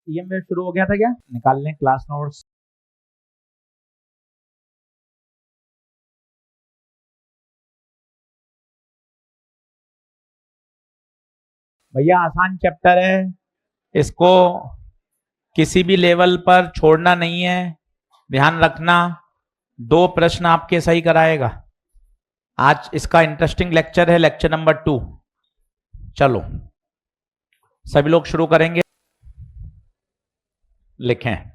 EML शुरू हो गया था क्या? निकाल लें क्लास नोट्स। भैया आसान चैप्टर है, इसको किसी भी लेवल पर छोड़ना नहीं है। ध्यान रखना, 2 प्रश्न आपके सही कराएगा। आज इसका इंटरेस्टिंग लेक्चर है, लेक्चर नंबर 2। चलो सभी लोग शुरू करेंगे। लिखें।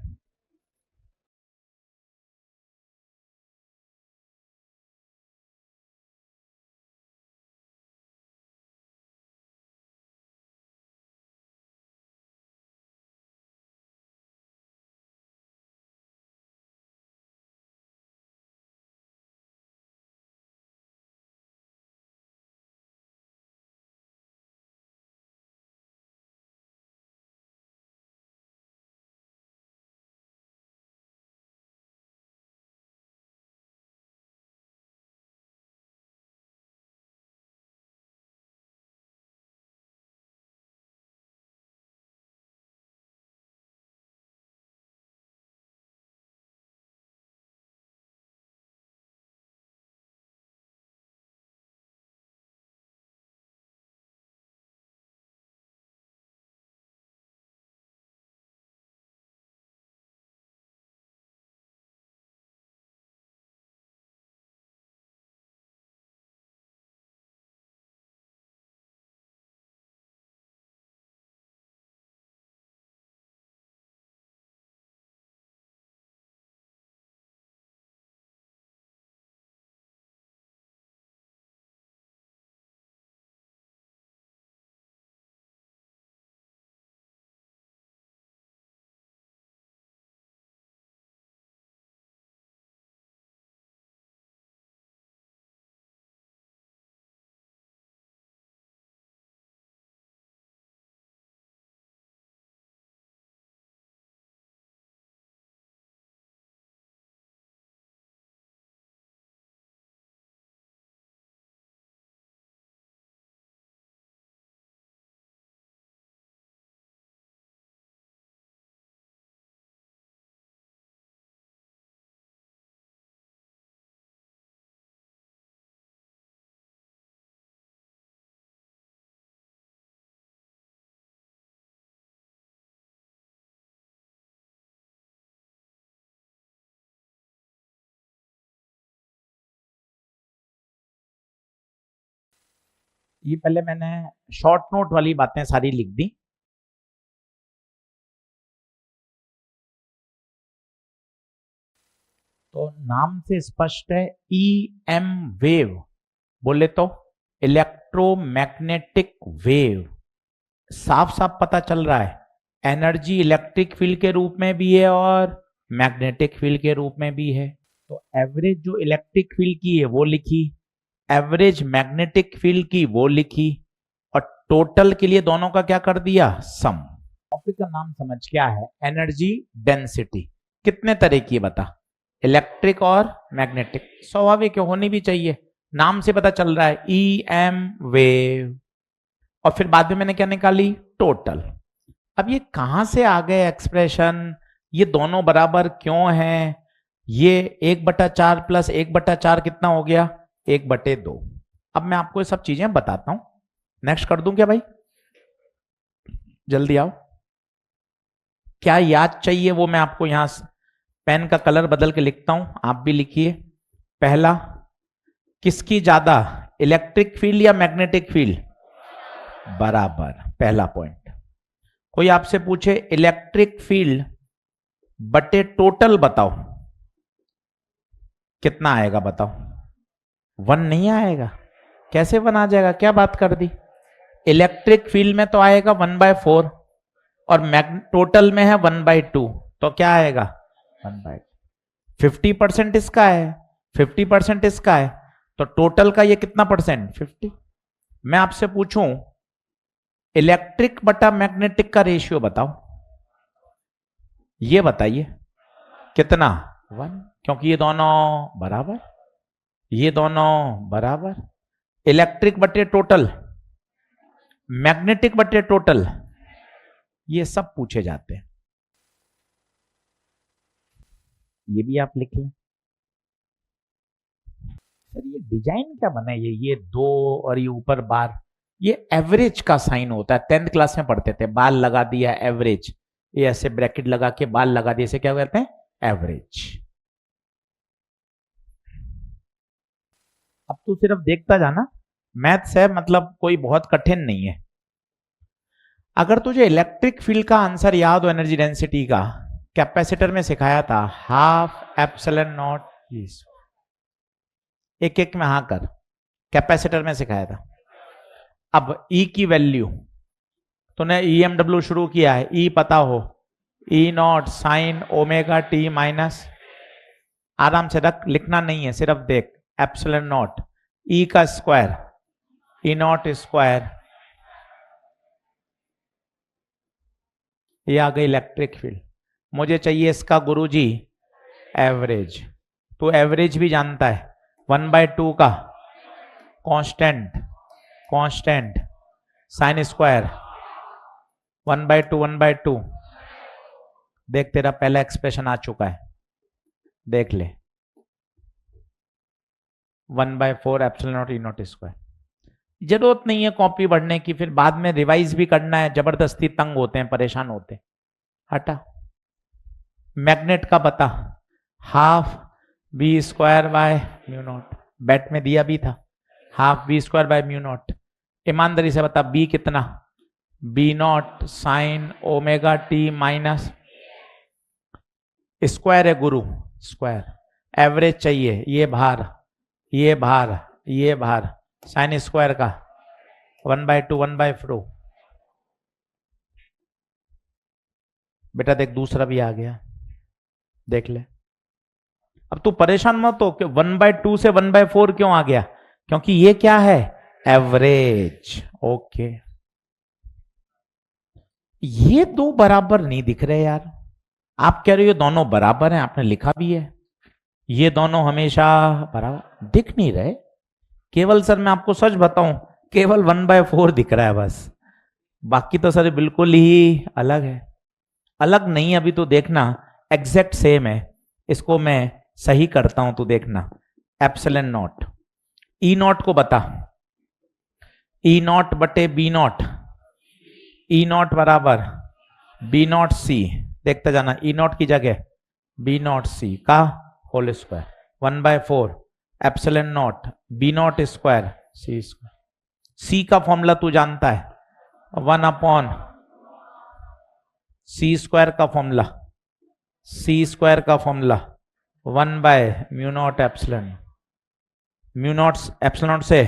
ये पहले मैंने शॉर्ट नोट वाली बातें सारी लिख दी। तो नाम से स्पष्ट है, ईएम वेव बोले तो इलेक्ट्रोमैग्नेटिक वेव। साफ साफ पता चल रहा है, एनर्जी इलेक्ट्रिक फील्ड के रूप में भी है और मैग्नेटिक फील्ड के रूप में भी है। तो एवरेज जो इलेक्ट्रिक फील्ड की है वो लिखी, एवरेज मैग्नेटिक फील्ड की वो लिखी, और टोटल के लिए दोनों का क्या कर दिया, सम। टॉपिक का नाम समझ क्या है, एनर्जी डेंसिटी। कितने तरह की है बता, इलेक्ट्रिक और मैग्नेटिक। स्वाभाविक होनी भी चाहिए, नाम से पता चल रहा है, ई एम वेव। और फिर बाद में मैंने क्या निकाली, टोटल। अब ये कहां से आ गए एक्सप्रेशन, ये दोनों बराबर क्यों हैं, ये 1/4 प्लस 1/4 कितना हो गया, 1/2। अब मैं आपको ये सब चीजें बताता हूं। नेक्स्ट कर दूं क्या भाई, जल्दी आओ। क्या याद चाहिए वो मैं आपको यहां पेन का कलर बदल के लिखता हूं, आप भी लिखिए। पहला, किसकी ज्यादा, इलेक्ट्रिक फील्ड या मैग्नेटिक फील्ड, बराबर, पहला पॉइंट। कोई आपसे पूछे इलेक्ट्रिक फील्ड बटे टोटल बताओ, कितना आएगा बताओ, 1 नहीं आएगा। कैसे 1 आ जाएगा, क्या बात कर दी, इलेक्ट्रिक फील्ड में तो आएगा 1/4 और टोटल में है 1/2, तो क्या आएगा 1/2। 50% इसका है, 50% इसका है, तो टोटल का ये कितना परसेंट, 50। मैं आपसे पूछूं इलेक्ट्रिक बटा मैग्नेटिक का रेशियो बताओ, ये बताइए कितना, 1, क्योंकि ये दोनों बराबर, ये दोनों बराबर। इलेक्ट्रिक बटे टोटल, मैग्नेटिक बटे टोटल, ये सब पूछे जाते हैं। ये भी आप लिख लें। सर ये डिजाइन क्या बना है, ये दो और ये ऊपर बार, ये एवरेज का साइन होता है। 10th क्लास में पढ़ते थे, बाल लगा दिया एवरेज, ये ऐसे ब्रैकेट लगा के बाल लगा दिए, इसे क्या कहते हैं, एवरेज। अब तू सिर्फ देखता जाना, मैथ्स है मतलब कोई बहुत कठिन नहीं है। अगर तुझे इलेक्ट्रिक फील्ड का आंसर याद हो एनर्जी डेंसिटी का, कैपेसिटर में सिखाया था हाफ एप्सिलॉन नॉट, एक एक में हाँ कर, कैपेसिटर में सिखाया था। अब E की वैल्यू तूने EMW शुरू किया है, E पता हो, E not sine omega T minus, आराम से रख, लिखना नहीं है, सिर्फ देख, एप्सिलॉन नॉट E का स्क्वायर, E नॉट स्क्वायर, ये आ गई इलेक्ट्रिक फील्ड। मुझे चाहिए इसका गुरुजी एवरेज, तो एवरेज भी जानता है, 1/2 का कांस्टेंट, कांस्टेंट साइन स्क्वायर 1/2 1/2। देख तेरा पहला एक्सप्रेशन आ चुका है, देख ले, 1/4 epsilon not e not square. जरूरत नहीं है कॉपी बढ़ने की, फिर बाद में रिवाइज भी करना है, जबरदस्ती तंग होते हैं, परेशान होते हैं, हटा। मैग्नेट का बता, half B square by mu naught, बैट में दिया भी था, half B square by mu naught. ईमानदारी से बता बी कितना, B naught sine omega T minus, square है गुरु, स्क्वायर, एवरेज चाहिए, ये भार, ये भार, ये भार, साइन स्क्वायर का 1/2 1/4। बेटा देख दूसरा भी आ गया, देख ले। अब तू परेशान मत हो कि 1/2 से 1/4 क्यों आ गया, क्योंकि ये क्या है, एवरेज। ओके, ये दो बराबर नहीं दिख रहे यार, आप कह रहे हो दोनों बराबर हैं, आपने लिखा भी है, ये दोनों हमेशा बराबर दिख नहीं रहे। केवल सर मैं आपको सच बताऊं, केवल 1/4 दिख रहा है बस, बाकी तो सर बिल्कुल ही अलग है। अलग नहीं, अभी तो देखना एग्जैक्ट सेम है, इसको मैं सही करता हूं, तो देखना, एप्सिलॉन नॉट, ई नॉट को बता, ई नॉट बटे बी नॉट, ई नॉट बराबर बी नॉट सी, देखते जाना, ई नॉट की जगह बी नॉट सी का whole square 1/4 epsilon not be not square C square. सी का फॉर्मूला तू जानता है, 1/, सी स्क्वायर का फॉर्मूला, सी स्क्वायर का formula 1/म्यू not epsilon, mu naught epsilon से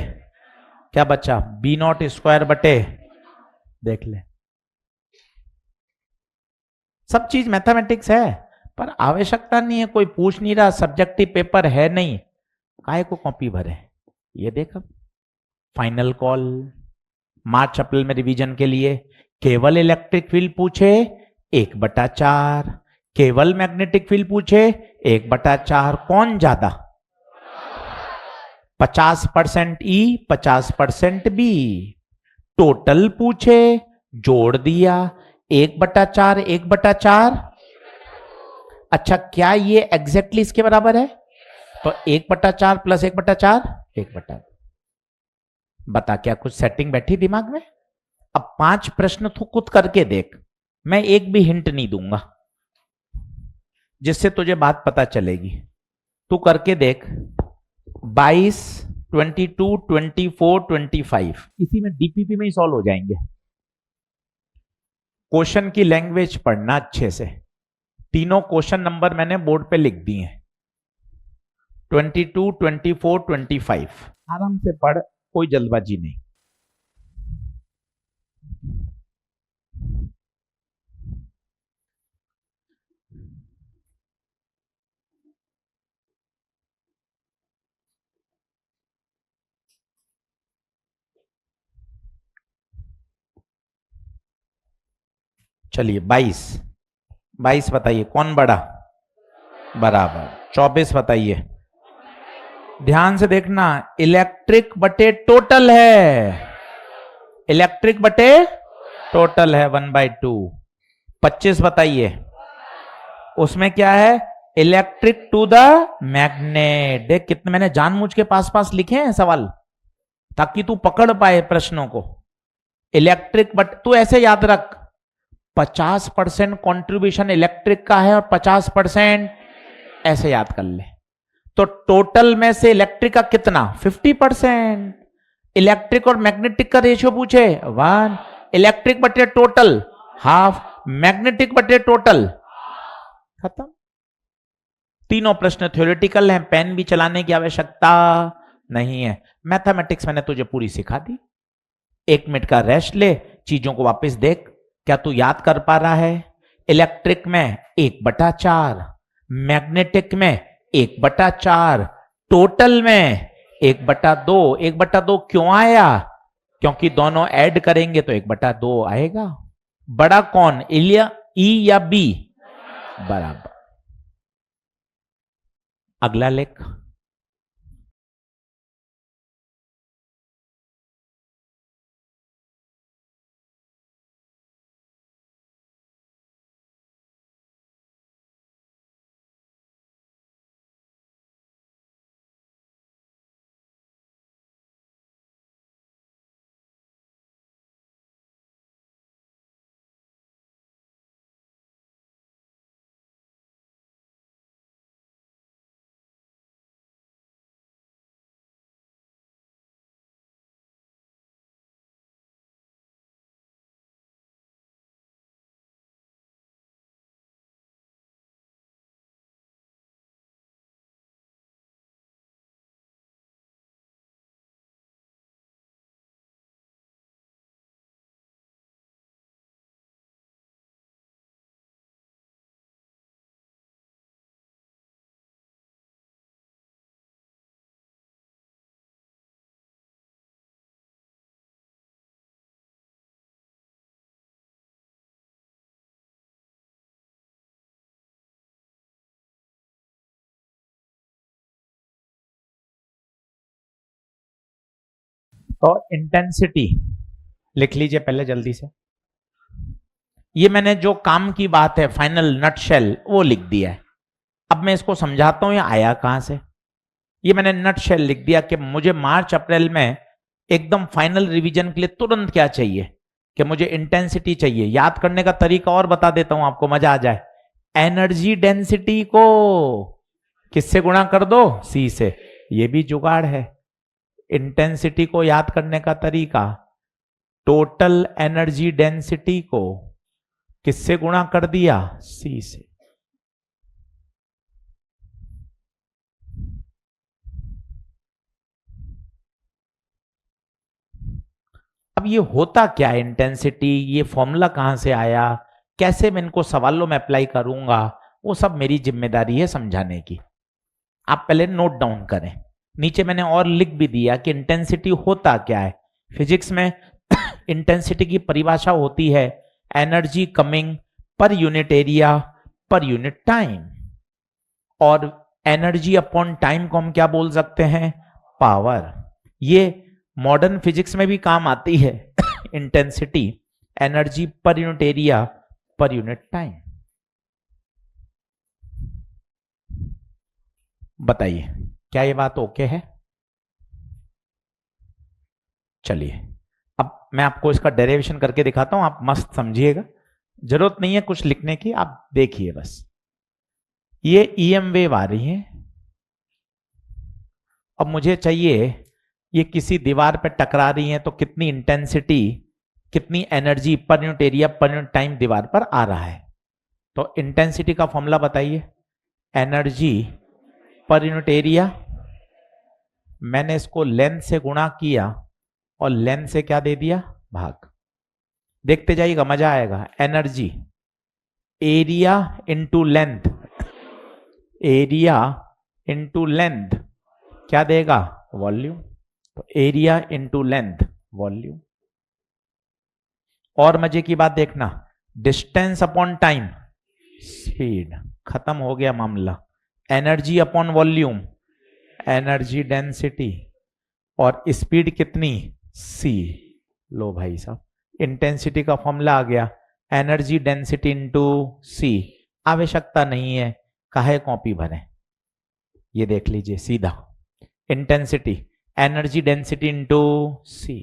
क्या बचा, बी नॉट स्क्वायर बटे, देख ले, सब चीज मैथमेटिक्स है, पर आवश्यकता नहीं है, कोई पूछ नहीं रहा, सब्जेक्टिव पेपर है नहीं, काहे को कॉपी भरे। ये देख, अब फाइनल कॉल, मार्च अप्रैल में रिवीजन के लिए केवल इलेक्ट्रिक फील्ड पूछे 1/4, केवल मैग्नेटिक फील्ड पूछे 1/4, कौन ज्यादा, 50% ई 50% बी, टोटल पूछे जोड़ दिया 1/4 1/4। अच्छा क्या ये एग्जैक्टली इसके बराबर है, तो 1/4 प्लस 1/4 1/4। बता क्या कुछ सेटिंग बैठी दिमाग में। अब 5 प्रश्न तू खुद करके देख, मैं एक भी हिंट नहीं दूंगा, जिससे तुझे बात पता चलेगी, तू करके देख। 22 22 24 25 इसी में डीपीपी में ही सॉल्व हो जाएंगे। क्वेश्चन की लैंग्वेज पढ़ना अच्छे से, तीनों क्वेश्चन नंबर मैंने बोर्ड पे लिख दिए हैं, 22 24 25, आराम से पढ़, कोई जल्दबाजी नहीं। चलिए 22 बताइए कौन बड़ा, बराबर। 24 बताइए, ध्यान से देखना, इलेक्ट्रिक बटे टोटल है, इलेक्ट्रिक बटे टोटल है 1/2। 25 बताइए, उसमें क्या है, इलेक्ट्रिक टू द मैग्नेट। देख कितने मैंने जानबूझ के पास पास लिखे हैं सवाल, ताकि तू पकड़ पाए प्रश्नों को। इलेक्ट्रिक, बट तू ऐसे याद रख 50% कंट्रीब्यूशन इलेक्ट्रिक का है और 50%, ऐसे याद कर ले। तो टोटल में से इलेक्ट्रिक का कितना, 50%। इलेक्ट्रिक और मैग्नेटिक का रेशियो पूछे 1, इलेक्ट्रिक बटे टोटल हाफ, मैग्नेटिक बटे टोटल, खत्म। तीनों प्रश्न थ्योरेटिकल हैं, पेन भी चलाने की आवश्यकता नहीं है। मैथमेटिक्स मैंने तुझे पूरी सिखा दी। 1 मिनट का रेस्ट ले, चीजों को वापस देख, क्या तू याद कर पा रहा है? इलेक्ट्रिक में 1/4, मैग्नेटिक में 1/4, टोटल में 1/2। 1/2 क्यों आया? क्योंकि दोनों ऐड करेंगे तो 1/2 आएगा। बड़ा कौन, ई या बी? बराबर। अगला लेख, तो इंटेंसिटी लिख लीजिए पहले जल्दी से। ये मैंने जो काम की बात है फाइनल नटशेल वो लिख दिया है। अब मैं इसको समझाता हूं ये आया कहां से। ये मैंने नटशेल लिख दिया कि मुझे मार्च अप्रैल में एकदम फाइनल रिवीजन के लिए तुरंत क्या चाहिए, कि मुझे इंटेंसिटी चाहिए। याद करने का तरीका और बता देता हूं आपको, मजा आ जाए। एनर्जी डेंसिटी को किससे गुणा कर दो, सी से। ये भी जुगाड़ है। इंटेंसिटी को याद करने का तरीका, टोटल एनर्जी डेंसिटी को किससे गुणा कर दिया, सी से। अब ये होता क्या है इंटेंसिटी, ये फॉर्मूला कहां से आया, कैसे मैं इनको सवालों में अप्लाई करूंगा, वो सब मेरी जिम्मेदारी है समझाने की। आप पहले नोट डाउन करें। नीचे मैंने और लिख भी दिया कि इंटेंसिटी होता क्या है। फिजिक्स में इंटेंसिटी की परिभाषा होती है एनर्जी कमिंग पर unit area per unit time, और एनर्जी अपॉन टाइम को हम क्या बोल सकते हैं, पावर। ये मॉडर्न फिजिक्स में भी काम आती है इंटेंसिटी, एनर्जी पर unit area per unit time. बताइए क्या ये बात ओके है? चलिए अब मैं आपको इसका डेरिवेशन करके दिखाता हूं, आप मस्त समझिएगा। जरूरत नहीं है कुछ लिखने की, आप देखिए बस। ये ईएम वेव आ रही है, अब मुझे चाहिए ये किसी दीवार पे टकरा रही है तो कितनी इंटेंसिटी, कितनी एनर्जी पर unit area per unit time दीवार पर आ रहा है। तो इंटेंसिटी का फॉर्मूला बताइए, एनर्जी पर यूनिट एरिया, मैंने इसको लेंथ से गुणा किया और लेंथ से क्या दे दिया, भाग। देखते जाइएगा मजा आएगा। Energy area into length, area into length क्या देगा, वॉल्यूम। तो एरिया इंटू लेंथ वॉल्यूम। और मजे की बात देखना, डिस्टेंस अपॉन टाइम स्पीड, खत्म हो गया मामला। Energy upon volume energy density, और स्पीड कितनी, सी। लो भाई साहब, इंटेंसिटी का फॉर्मूला आ गया, एनर्जी डेंसिटी इंटू सी। आवश्यकता नहीं है काहे कॉपी भरें, ये देख लीजिए सीधा इंटेंसिटी एनर्जी डेंसिटी इंटू सी।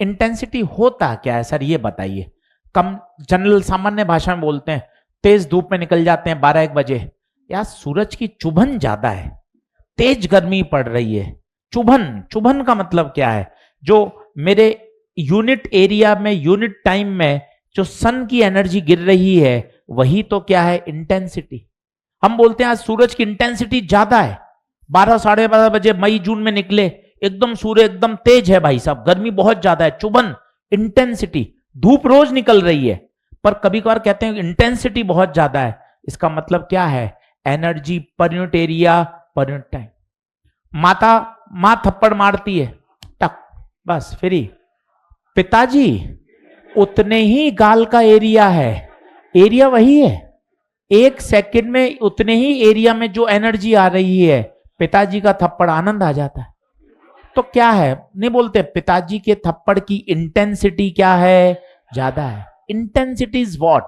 इंटेंसिटी होता क्या है सर ये बताइए। कम जनरल सामान्य भाषा में बोलते हैं तेज धूप में निकल जाते हैं 12-1 बजे, यार सूरज की चुभन ज्यादा है, तेज गर्मी पड़ रही है। चुभन, चुभन का मतलब क्या है, जो मेरे यूनिट एरिया में यूनिट टाइम में जो सन की एनर्जी गिर रही है वही तो क्या है इंटेंसिटी। हम बोलते हैं आज सूरज की इंटेंसिटी ज्यादा है, 12-12:30 बजे मई जून में निकले, एकदम सूर्य एकदम तेज है भाई साहब, गर्मी बहुत ज्यादा है, चुभन इंटेंसिटी। धूप रोज निकल रही है पर कभी कभार कहते हैं इंटेंसिटी बहुत ज्यादा है, इसका मतलब क्या है एनर्जी पर unit area per unit time. माँ थप्पड़ मारती है टक, बस फ्री। पिताजी उतने ही गाल का एरिया है, एरिया वही है, 1 सेकंड में उतने ही एरिया में जो एनर्जी आ रही है, पिताजी का थप्पड़ आनंद आ जाता है। तो क्या है, नहीं बोलते पिताजी के थप्पड़ की इंटेंसिटी क्या है, ज्यादा है। Intensity is what,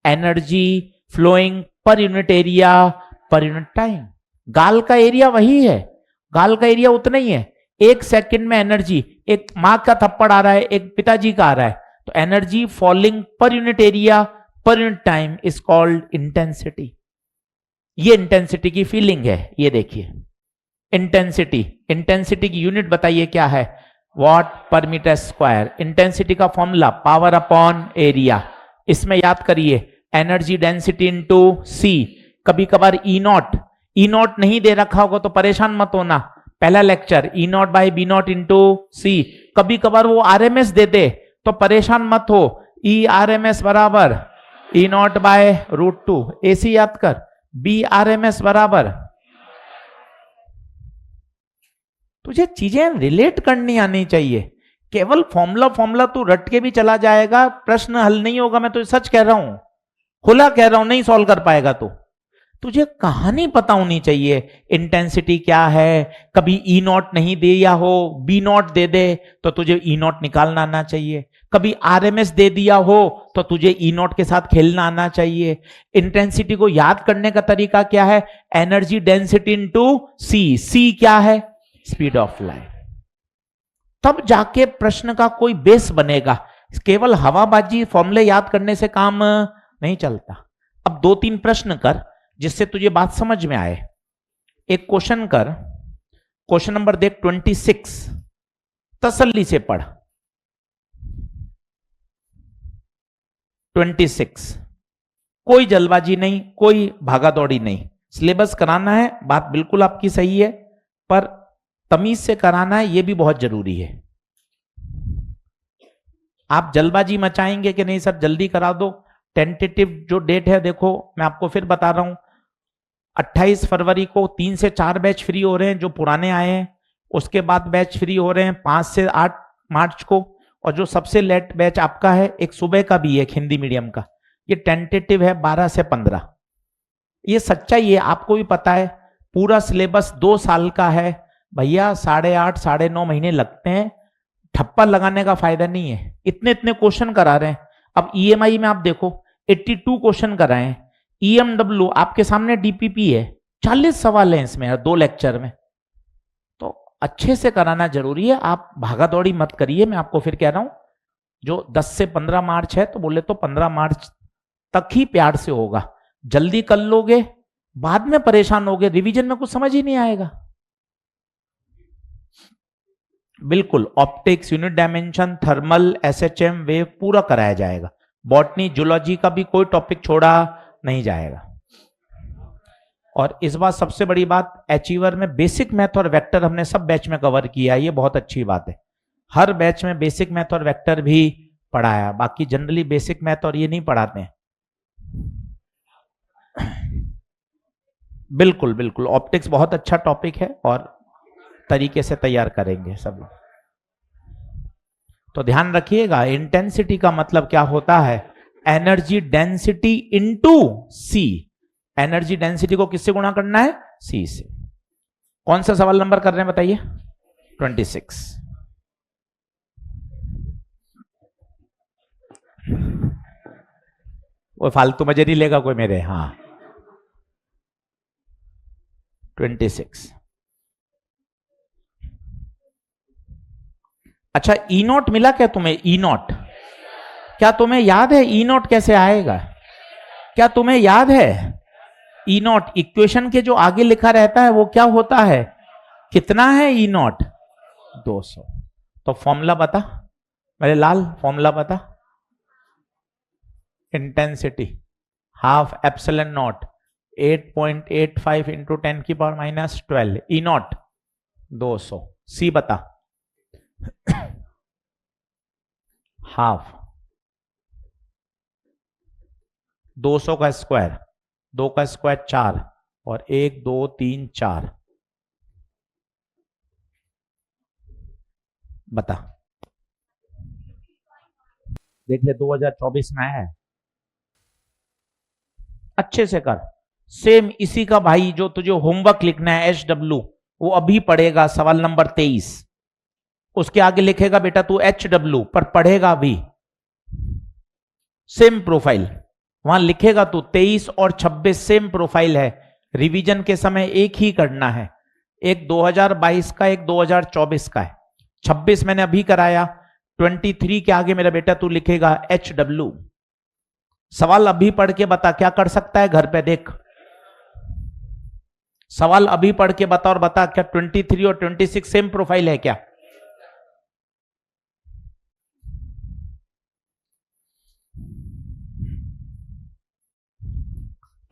energy flowing per unit area per unit time. गाल का एरिया वही है, गाल का एरिया उतना ही है, 1 सेकंड में एनर्जी, एक मां का थप्पड़ आ रहा है एक पिताजी का आ रहा है, तो एनर्जी फॉलिंग पर unit area per unit time is called intensity. ये इंटेंसिटी की फीलिंग है। ये देखिए इंटेंसिटी, इंटेंसिटी की यूनिट बताइए क्या है, वॉट पर मीटर स्क्वायर। इंटेंसिटी का फॉर्मूला पावर अपॉन एरिया। इसमें याद करिए एनर्जी डेंसिटी इनटू सी। कभी कभार ई नॉट नहीं दे रखा होगा तो परेशान मत होना, पहला lecture e not by b not into c. कभी कभार वो आरएमएस दे दे तो परेशान मत हो, ई आर एम एस बराबर ई नॉट बाय √2। एसी याद कर, बी आर एम एस बराबर, तुझे चीजें रिलेट करनी आनी चाहिए। केवल फॉर्मूला तू रट के भी चला जाएगा, प्रश्न हल नहीं होगा। मैं तो सच कह रहा हूं, खुला कह रहा हूं, नहीं सॉल्व कर पाएगा तो। तुझे कहानी पता होनी चाहिए, इंटेंसिटी क्या है। कभी ई नॉट नहीं दिया हो, बी नॉट दे दे तो तुझे ई नॉट निकालना आना चाहिए। कभी आरएमएस दे दिया हो तो तुझे ई नॉट के साथ खेलना आना चाहिए। इंटेंसिटी को याद करने का तरीका क्या है, एनर्जी डेंसिटी इनटू सी। सी क्या है, स्पीड ऑफ लाइट। तब जाके प्रश्न का कोई बेस बनेगा। केवल हवाबाजी फॉर्मूले याद करने से काम नहीं चलता। अब 2-3 प्रश्न कर जिससे तुझे बात समझ में आए। एक क्वेश्चन कर, क्वेश्चन नंबर देख 26, तसल्ली से पढ़। 26, कोई जल्दबाजी नहीं, कोई भागा दौड़ी नहीं, सिलेबस कराना है, बात बिल्कुल आपकी सही है, पर तमीज से कराना है, यह भी बहुत जरूरी है। आप जल्दबाजी मचाएंगे कि नहीं सर जल्दी करा दो, टेंटेटिव जो डेट है देखो मैं आपको फिर बता रहा हूं, 28 फरवरी को 3 से 4 बैच फ्री हो रहे हैं जो पुराने आए हैं, उसके बाद बैच फ्री हो रहे हैं 5 से 8 मार्च को, और जो सबसे लेट बैच आपका है एक सुबह का भी है, एक हिंदी मीडियम का, ये टेंटेटिव है 12 से 15। ये सच्चाई है, आपको भी पता है, पूरा सिलेबस 2 साल का है भैया, 8.5 9.5 महीने लगते हैं, ठप्पा लगाने का फायदा नहीं है। इतने इतने क्वेश्चन करा रहे हैं। अब ईएमआई में आप देखो 82 क्वेश्चन कराए हैं, ईएमडब्ल्यू आपके सामने डीपीपी है, 40 सवाल हैं इसमें 2 लेक्चर में, तो अच्छे से कराना जरूरी है। आप भागा दौड़ी मत करिए। मैं आपको फिर कह रहा हूं, जो 10 से 15 मार्च है तो बोले तो 15 मार्च तक ही प्यार से होगा। जल्दी कर लोगे बाद में परेशान होगे, रिवीजन में कुछ समझ ही नहीं आएगा। बिल्कुल optics, unit dimension, thermal, SHM, wave पूरा कराया जाएगा। बॉटनी जूलॉजी का भी कोई टॉपिक छोड़ा नहीं जाएगा। और इस बार सबसे बड़ी बात, अचीवर में बेसिक मैथ और वेक्टर हमने सब बैच में कवर किया, ये बहुत अच्छी बात है। हर बैच में बेसिक मैथ और वेक्टर भी पढ़ाया, बाकी जनरली बेसिक मैथ और ये नहीं पढ़ाते हैं। बिल्कुल बिल्कुल, ऑप्टिक्स बहुत अच्छा टॉपिक है और तरीके से तैयार करेंगे सब लोग। तो ध्यान रखिएगा, इंटेंसिटी का मतलब क्या होता है, एनर्जी डेंसिटी इनटू सी। एनर्जी डेंसिटी को किससे गुणा करना है, सी से। कौन सा सवाल नंबर कर रहे हैं बताइए, 26। वो फालतू मजे नहीं लेगा कोई मेरे, हाँ 26। अच्छा, ई नॉट मिला क्या तुम्हें? ई नॉट क्या तुम्हें याद है? ई नॉट कैसे आएगा? क्या तुम्हें याद है? ई नॉट इक्वेशन के जो आगे लिखा रहता है वो क्या होता है? कितना है ई नॉट? 200। तो फॉर्मूला बता मेरे लाल, फॉर्मूला बता। Intensity half epsilon not 8.85 into 10⁻⁻12 E not 200। सी बता। हाफ 200 का स्क्वायर, 2 का स्क्वायर 4 और 1 2 3 4 बता। देख ले 2024 में है, अच्छे से कर। सेम इसी का भाई जो तुझे होमवर्क लिखना है HW वो अभी पढ़ेगा, सवाल नंबर 23। उसके आगे लिखेगा बेटा तू HW पर पढ़ेगा अभी। सेम प्रोफाइल वहां लिखेगा तू 23 और 26 सेम प्रोफाइल है। रिवीजन के समय एक ही करना है, एक 2022 का एक 2024 का है। 26 मैंने अभी कराया, 23 के आगे मेरा बेटा तू लिखेगा HW। सवाल अभी पढ़ के बता क्या कर सकता है घर पे। देख सवाल अभी पढ़ के बता और बता क्या 23 और 26 सेम प्रोफाइल है क्या?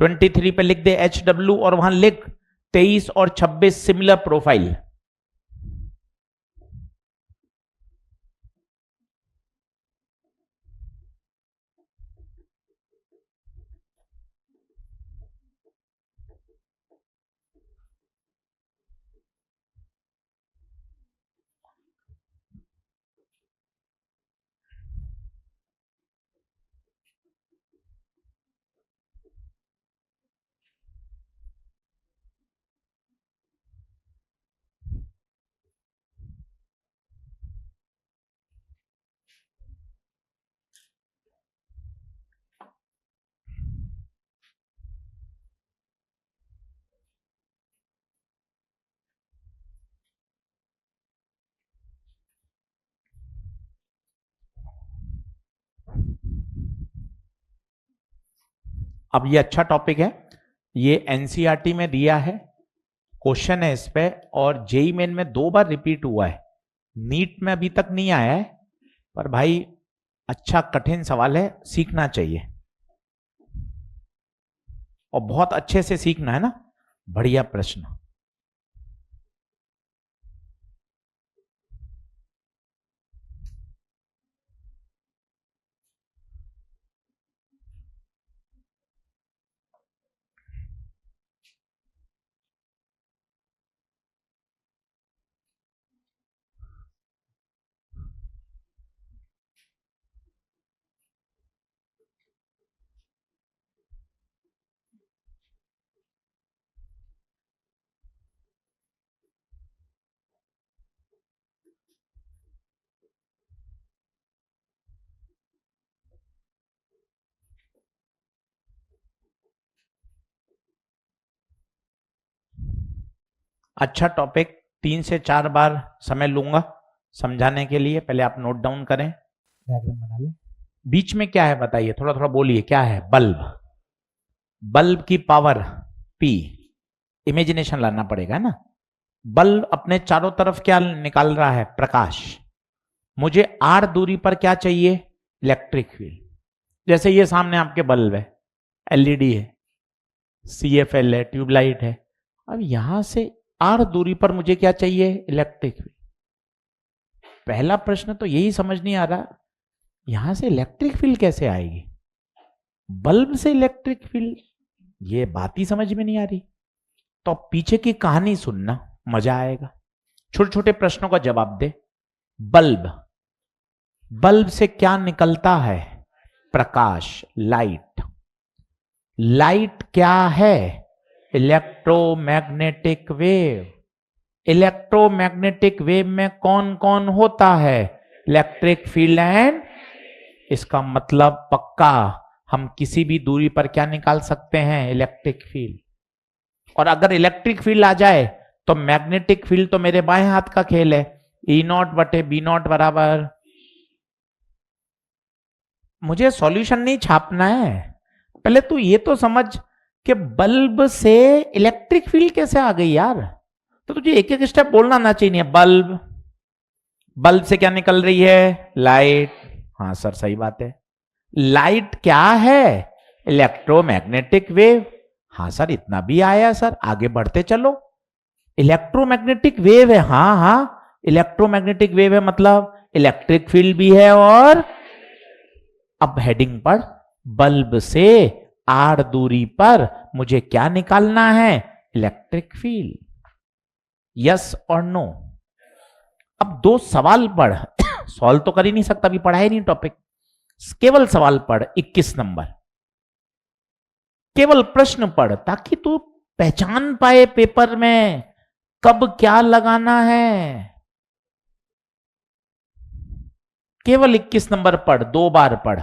ट्वेंटी 23 पे लिख दे HW और वहां लिख 23 और 26 सिमिलर प्रोफाइल। अब ये अच्छा टॉपिक है, ये एनसीईआरटी में दिया है, क्वेश्चन है इस पे, और जेई मेन में 2 बार रिपीट हुआ है। नीट में अभी तक नहीं आया है, पर भाई अच्छा कठिन सवाल है, सीखना चाहिए और बहुत अच्छे से सीखना है ना। बढ़िया प्रश्न। अच्छा टॉपिक, 3 से 4 बार समय लूंगा समझाने के लिए। पहले आप नोट डाउन करें, डायग्राम बना लें। बीच में क्या है बताइए, थोड़ा थोड़ा बोलिए क्या है? बल्ब। बल्ब की पावर P, इमेजिनेशन लाना पड़ेगा ना। बल्ब अपने चारों तरफ क्या निकाल रहा है? प्रकाश। मुझे R दूरी पर क्या चाहिए? Electric field. जैसे ये सामने आपके बल्ब है, एलईडी है, CFL है, ट्यूबलाइट है। अब यहां से R दूरी पर मुझे क्या चाहिए? Electric field. पहला प्रश्न तो यही समझ नहीं आ रहा, यहां से इलेक्ट्रिक फील्ड कैसे आएगी? बल्ब से इलेक्ट्रिक फील्ड, ये बात ही समझ में नहीं आ रही। तो पीछे की कहानी सुनना, मजा आएगा। छोटे छोटे प्रश्नों का जवाब दे। बल्ब, बल्ब से क्या निकलता है? प्रकाश, लाइट। लाइट क्या है? Electromagnetic wave. इलेक्ट्रोमैग्नेटिक वेव में कौन कौन होता है? Electric field and. इसका मतलब पक्का हम किसी भी दूरी पर क्या निकाल सकते हैं? Electric field. और अगर इलेक्ट्रिक फील्ड आ जाए तो मैग्नेटिक फील्ड तो मेरे बाएं हाथ का खेल है। ई नॉट बटे बी नॉट बराबर, मुझे सॉल्यूशन नहीं छापना है, पहले तू ये तो समझ कि बल्ब से इलेक्ट्रिक फील्ड कैसे आ गई यार। तो तुझे एक एक स्टेप बोलना ना चाहिए। बल्ब, बल्ब से क्या निकल रही है? लाइट। हाँ सर सही बात है। लाइट क्या है? Electromagnetic wave. हाँ सर इतना भी आया सर, आगे बढ़ते चलो। इलेक्ट्रोमैग्नेटिक वेव है, हाँ हाँ इलेक्ट्रोमैग्नेटिक वेव है, मतलब इलेक्ट्रिक फील्ड भी है। और अब हेडिंग पर, बल्ब से आर दूरी पर मुझे क्या निकालना है? Electric field. यस और नो। अब दो सवाल पढ़, सॉल्व तो कर ही नहीं सकता, अभी पढ़ा ही नहीं टॉपिक, केवल सवाल पढ़ 21 नंबर, केवल प्रश्न पढ़ ताकि तू पहचान पाए पेपर में कब क्या लगाना है। केवल 21 नंबर पढ़, 2 बार पढ़।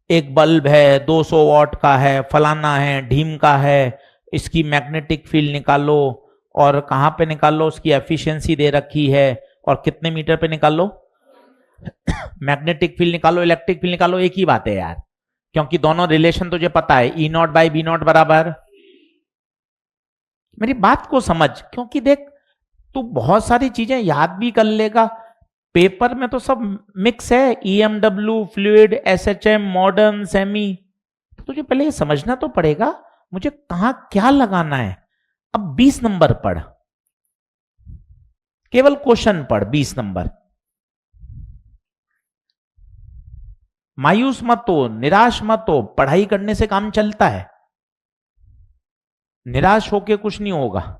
एक बल्ब है 200 वॉट का है, फलाना है, ढीम का है, इसकी मैग्नेटिक फील्ड निकालो और कहां पे निकालो, उसकी एफिशिएंसी दे रखी है और कितने मीटर पे निकालो। मैग्नेटिक फील्ड निकालो, इलेक्ट्रिक फील्ड निकालो, एक ही बात है यार, क्योंकि दोनों रिलेशन तुझे पता है। ई नॉट बाई बी नॉट बराबर, मेरी बात को समझ, क्योंकि देख तू बहुत सारी चीजें याद भी कर लेगा, पेपर में तो सब मिक्स है, EMW, fluid, SHM, modern, semi, तो तुझे पहले ये समझना तो पड़ेगा मुझे कहां क्या लगाना है। अब 20 नंबर पढ़, केवल क्वेश्चन पढ़ 20 नंबर। मायूस मत हो, निराश मत हो, पढ़ाई करने से काम चलता है, निराश होके कुछ नहीं होगा।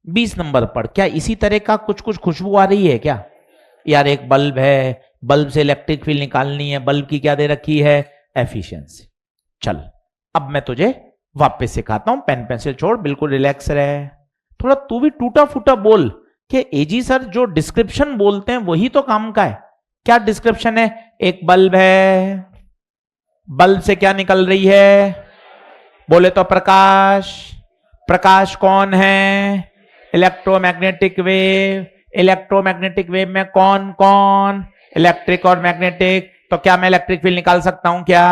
20 नंबर पर क्या इसी तरह का कुछ कुछ खुशबू आ रही है क्या? यार एक बल्ब है, बल्ब से इलेक्ट्रिक फील्ड निकालनी है, बल्ब की क्या दे रखी है? एफिशिएंसी। चल अब मैं तुझे वापस सिखाता हूं, पेन पेंसिल छोड़, बिल्कुल रिलैक्स रहे, थोड़ा तू भी टूटा फूटा बोल कि एजी सर जो डिस्क्रिप्शन बोलते हैं वही तो काम का है। क्या डिस्क्रिप्शन है? एक बल्ब है, बल्ब से क्या निकल रही है? बोले तो प्रकाश। प्रकाश कौन है? Electromagnetic wave. इलेक्ट्रोमैग्नेटिक वेव में कौन कौन? इलेक्ट्रिक और मैग्नेटिक। तो क्या मैं इलेक्ट्रिक फील्ड निकाल सकता हूं क्या?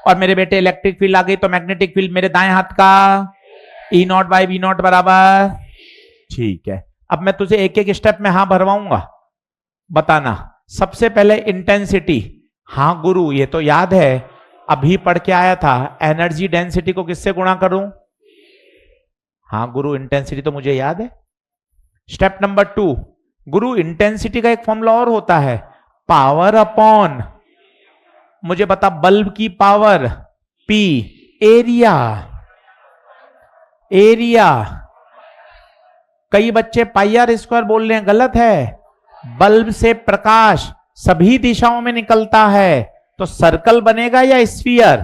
और मेरे बेटे इलेक्ट्रिक फील्ड आ गई तो मैग्नेटिक फील्ड मेरे दाएं हाथ का ई नॉट बाई बी नॉट बराबर। ठीक है, अब मैं तुझे एक एक स्टेप में हाँ भरवाऊंगा, बताना। सबसे पहले इंटेंसिटी। हाँ गुरु ये तो याद है, अभी पढ़ के आया था, एनर्जी डेंसिटी को किससे गुणा करूं? हाँ गुरु इंटेंसिटी तो मुझे याद है। स्टेप नंबर 2, गुरु इंटेंसिटी का एक फॉर्मूला और होता है, पावर अपॉन, मुझे बता, बल्ब की पावर P, एरिया। एरिया, कई बच्चे पाई आर स्क्वायर बोल रहे हैं, गलत है। बल्ब से प्रकाश सभी दिशाओं में निकलता है, तो सर्कल बनेगा या स्फीयर?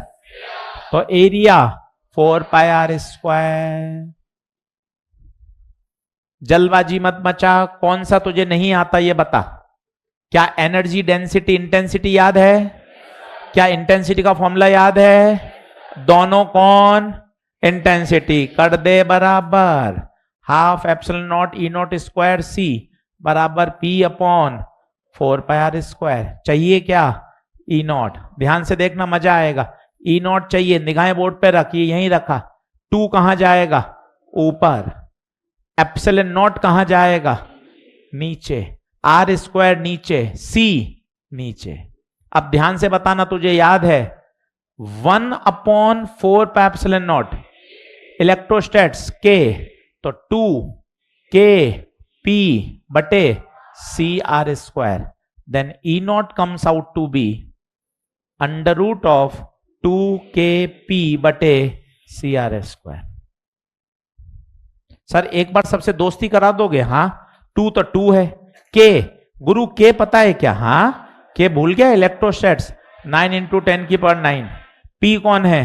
तो एरिया 4 पाई आर स्क्वायर। जल्दबाजी मत मचा, कौन सा तुझे नहीं आता ये बता। क्या एनर्जी डेंसिटी इंटेंसिटी याद है? क्या इंटेंसिटी का फॉर्मूला याद है? दोनों कौन? इंटेंसिटी कर दे बराबर half epsilon not e not square c बराबर p upon 4 pi r square. चाहिए क्या? E not. ध्यान से देखना, मजा आएगा। ई नॉट चाहिए, निगाहें बोर्ड पे रखिए, यहीं रखा। 2 कहां जाएगा? ऊपर। एप्सिलॉन नॉट कहां जाएगा? नीचे। आर स्क्वायर नीचे, सी नीचे। अब ध्यान से बताना, तुझे याद है 1 upon 4 pi epsilon naught electrostatics के, तो 2 के पी बटे C R square. Then E naught comes out to be under root of 2 के पी बटे सी आर स्क्वायर। सर एक बार सबसे दोस्ती करा दोगे? हाँ, 2 तो 2 है, के गुरु के पता है क्या? हाँ के भूल गया, इलेक्ट्रोस्टैट्स 9 इंटू 10 की पावर 9। पी कौन है?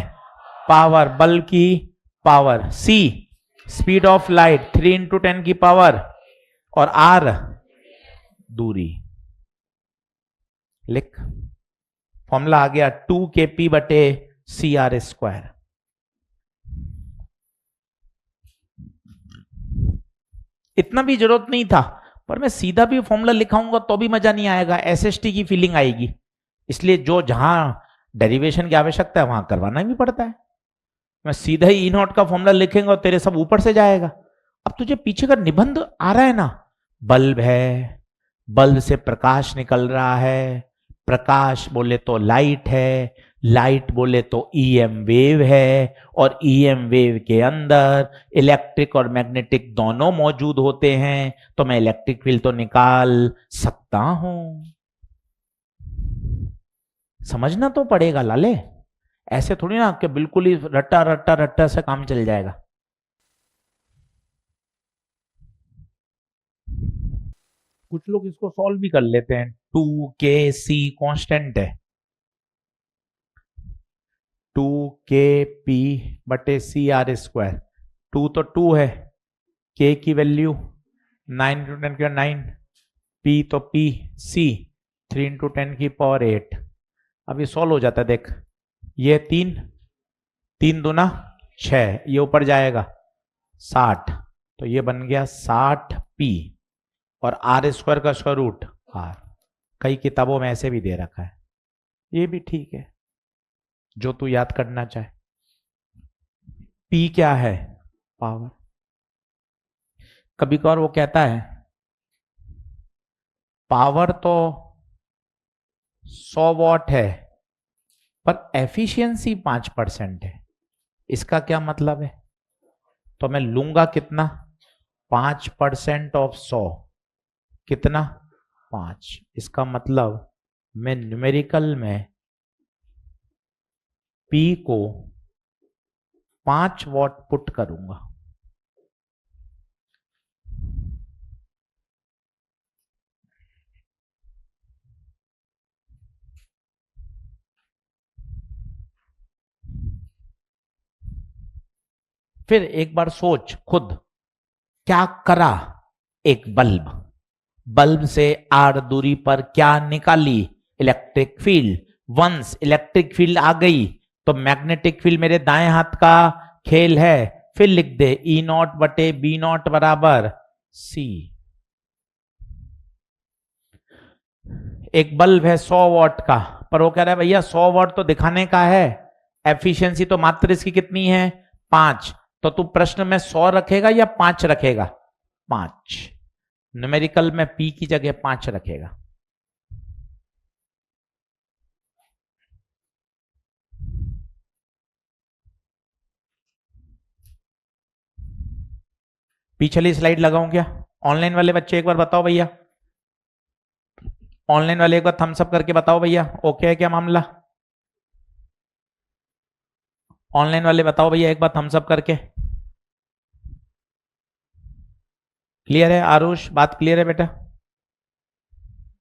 पावर, बल्ब की power. C speed of light 3 into 10 की पावर, और आर दूरी। लिख, फॉर्मूला आ गया 2kp बटे सी आर स्क्वायर। इतना भी जरूरत नहीं था, पर मैं सीधा भी फॉर्मूला लिखाऊंगा तो भी मजा नहीं आएगा, एसएसटी की फीलिंग आएगी। इसलिए जो जहां डेरिवेशन की आवश्यकता है वहां करवाना भी पड़ता है। मैं सीधा ही ई नॉट का फॉर्मूला लिखेंगे और तेरे सब ऊपर से जाएगा। अब तुझे पीछे का निबंध आ रहा है ना, बल्ब है, बल्ब से प्रकाश निकल रहा है, प्रकाश बोले तो लाइट है, लाइट बोले तो ईएम वेव है, और ईएम वेव के अंदर इलेक्ट्रिक और मैग्नेटिक दोनों मौजूद होते हैं, तो मैं इलेक्ट्रिक फील्ड तो निकाल सकता हूं। समझना तो पड़ेगा लाले, ऐसे थोड़ी ना कि बिल्कुल ही रट्टा रट्टा रट्टा से काम चल जाएगा। कुछ लोग इसको सॉल्व भी कर लेते हैं। 2kc कांस्टेंट है, 2kp बटे सी आर स्क्वायर। 2 तो 2 है, k की वैल्यू 9 इंटू 10 की 9, p तो p, c 3 इंटू 10 की पावर 8। अब ये सॉल्व हो जाता है, देख ये 3, 3 दूना 6, ये ऊपर जाएगा 60, तो ये बन गया 60p, और आर स्क्वायर का स्क्वायर रूट आर। कई किताबों में ऐसे भी दे रखा है, ये भी ठीक है जो तू याद करना चाहे। P क्या है? पावर। कभी कभार वो कहता है पावर तो 100 वॉट है पर एफिशिएंसी 5% है, इसका क्या मतलब है? तो मैं लूंगा कितना, 5% ऑफ 100, कितना 5। इसका मतलब मैं न्यूमेरिकल में P को 5 वॉट पुट करूंगा। फिर एक बार सोच खुद, क्या करा एक बल्ब, बल्ब से आर दूरी पर क्या निकाली, electric field. Once electric field आ गई तो मैग्नेटिक फील्ड मेरे दाएं हाथ का खेल है। फिर लिख दे ई नॉट बटे बी नॉट बराबर सी। एक बल्ब है 100 वॉट का, पर वो कह रहा है भैया 100 वॉट तो दिखाने का है, एफिशिएंसी तो मात्र इसकी कितनी है 5, तो तू प्रश्न में 100 रखेगा या 5 रखेगा? 5। न्यूमेरिकल में P की जगह 5 रखेगा। पिछली स्लाइड लगाऊं क्या? ऑनलाइन वाले बच्चे एक बार बताओ भैया, ऑनलाइन वाले एक बार थम्स अप करके बताओ भैया, ओके है क्या मामला? ऑनलाइन वाले बताओ भैया एक बार थम्स अप करके। क्लियर है आरुष? बात क्लियर है बेटा?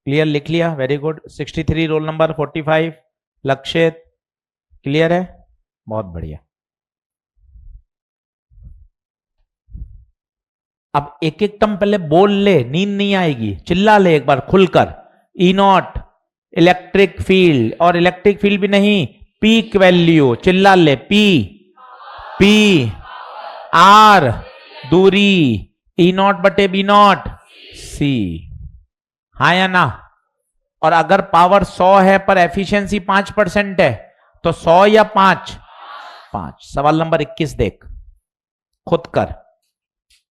क्लियर, लिख लिया, वेरी गुड। 63 रोल नंबर 45 लक्षित, क्लियर है, बहुत बढ़िया। अब एक एक टर्म पहले बोल ले, नींद नहीं आएगी, चिल्ला ले एक बार खुलकर। ई नॉट इलेक्ट्रिक फील्ड, और इलेक्ट्रिक फील्ड भी नहीं, पीक वैल्यू, चिल्ला ले, पी, पी आर दूरी, ई नॉट बटे बी नॉट सी, हाँ या ना? और अगर पावर 100 है पर एफिशिएंसी 5% है तो 100 या 5? 5। सवाल नंबर 21 देख, खुद कर,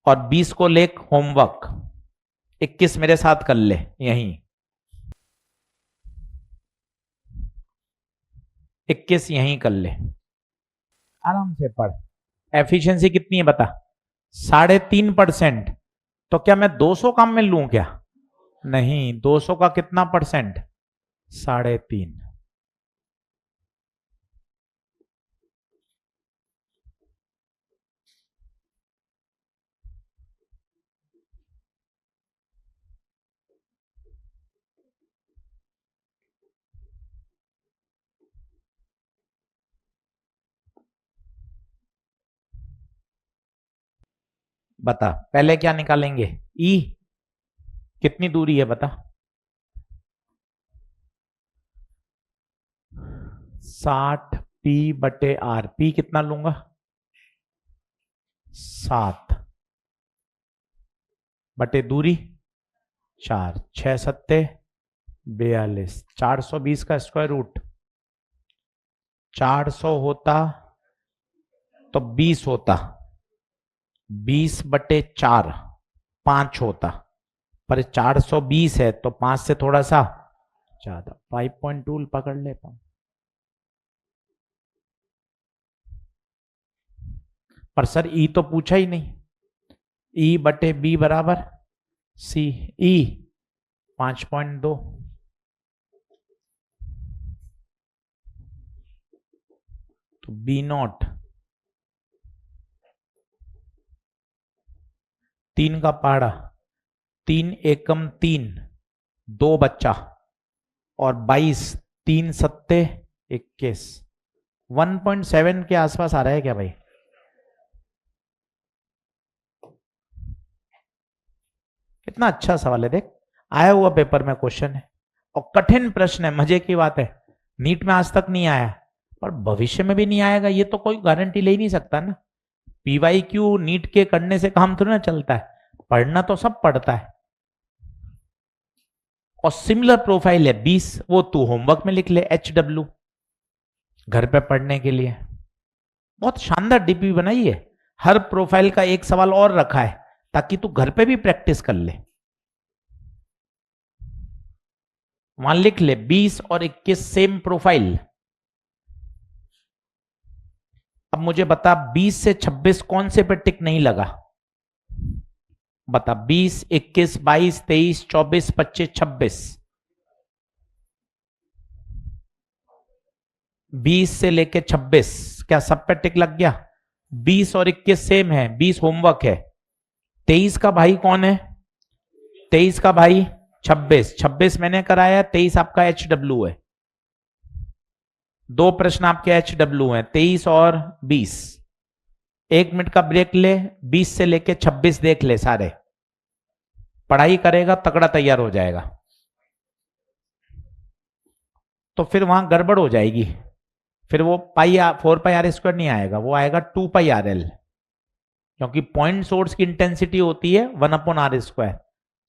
और 20 को लेख होमवर्क। 21 मेरे साथ कर ले, यहीं 21 यहीं कर ले, आराम से पढ़। एफिशिएंसी कितनी है बता? 3.5%। तो क्या मैं 200 काम में लूं क्या? नहीं, 200 का कितना परसेंट? 3.5। बता पहले क्या निकालेंगे, ई कितनी दूरी है बता? 60 पी बटे आर, पी कितना लूंगा 7 बटे दूरी 4, 6 सत्ते 42, 420 का स्क्वायर रूट 400 होता तो 20 होता, 20 बटे 4 5 होता, पर 420 है तो 5 से थोड़ा सा ज्यादा, 5.2 पकड़ लेता हूं। पर सर ई तो पूछा ही नहीं, ई बटे बी बराबर सी, ई 5.2, तो बी नॉट 3 का पहाड़ा, 3 एकम 3, 2 बच्चा और 22, 3 सत्ते 21, 1.7 के आसपास आ रहा है क्या भाई? कितना अच्छा सवाल है, देख आया हुआ पेपर में क्वेश्चन है और कठिन प्रश्न है। मजे की बात है नीट में आज तक नहीं आया और भविष्य में भी नहीं आएगा, ये तो कोई गारंटी ले ही नहीं सकता ना। पीवाईक्यू नीट के करने से काम थोड़ा ना चलता है, पढ़ना तो सब पढ़ता है। और सिमिलर प्रोफाइल है 20, वो तू होमवर्क में लिख ले HW घर पे पढ़ने के लिए। बहुत शानदार डीपी बनाई है, हर प्रोफाइल का एक सवाल और रखा है ताकि तू घर पे भी प्रैक्टिस कर ले। वहां लिख ले 20 और 21 सेम प्रोफाइल। अब मुझे बता 20 से 26 कौन से पे टिक नहीं लगा? बता 20, 21, 22, 23, 24, 25, 26, 20 से लेके 26 क्या सब पे टिक लग गया? 20 और 21 सेम है, 20 होमवर्क है। 23 का भाई कौन है? 23 का भाई 26, 26 मैंने कराया, 23 आपका HW है। 2 प्रश्न आपके HW हैं, 23 और 20। 1 मिनट का ब्रेक ले, 20 से लेके 26 देख ले सारे, पढ़ाई करेगा तगड़ा तैयार हो जाएगा। तो फिर वहां गड़बड़ हो जाएगी, फिर वो 4πr² नहीं आएगा, वो आएगा 2πrl, क्योंकि पॉइंट सोर्स की इंटेंसिटी होती है 1/r²,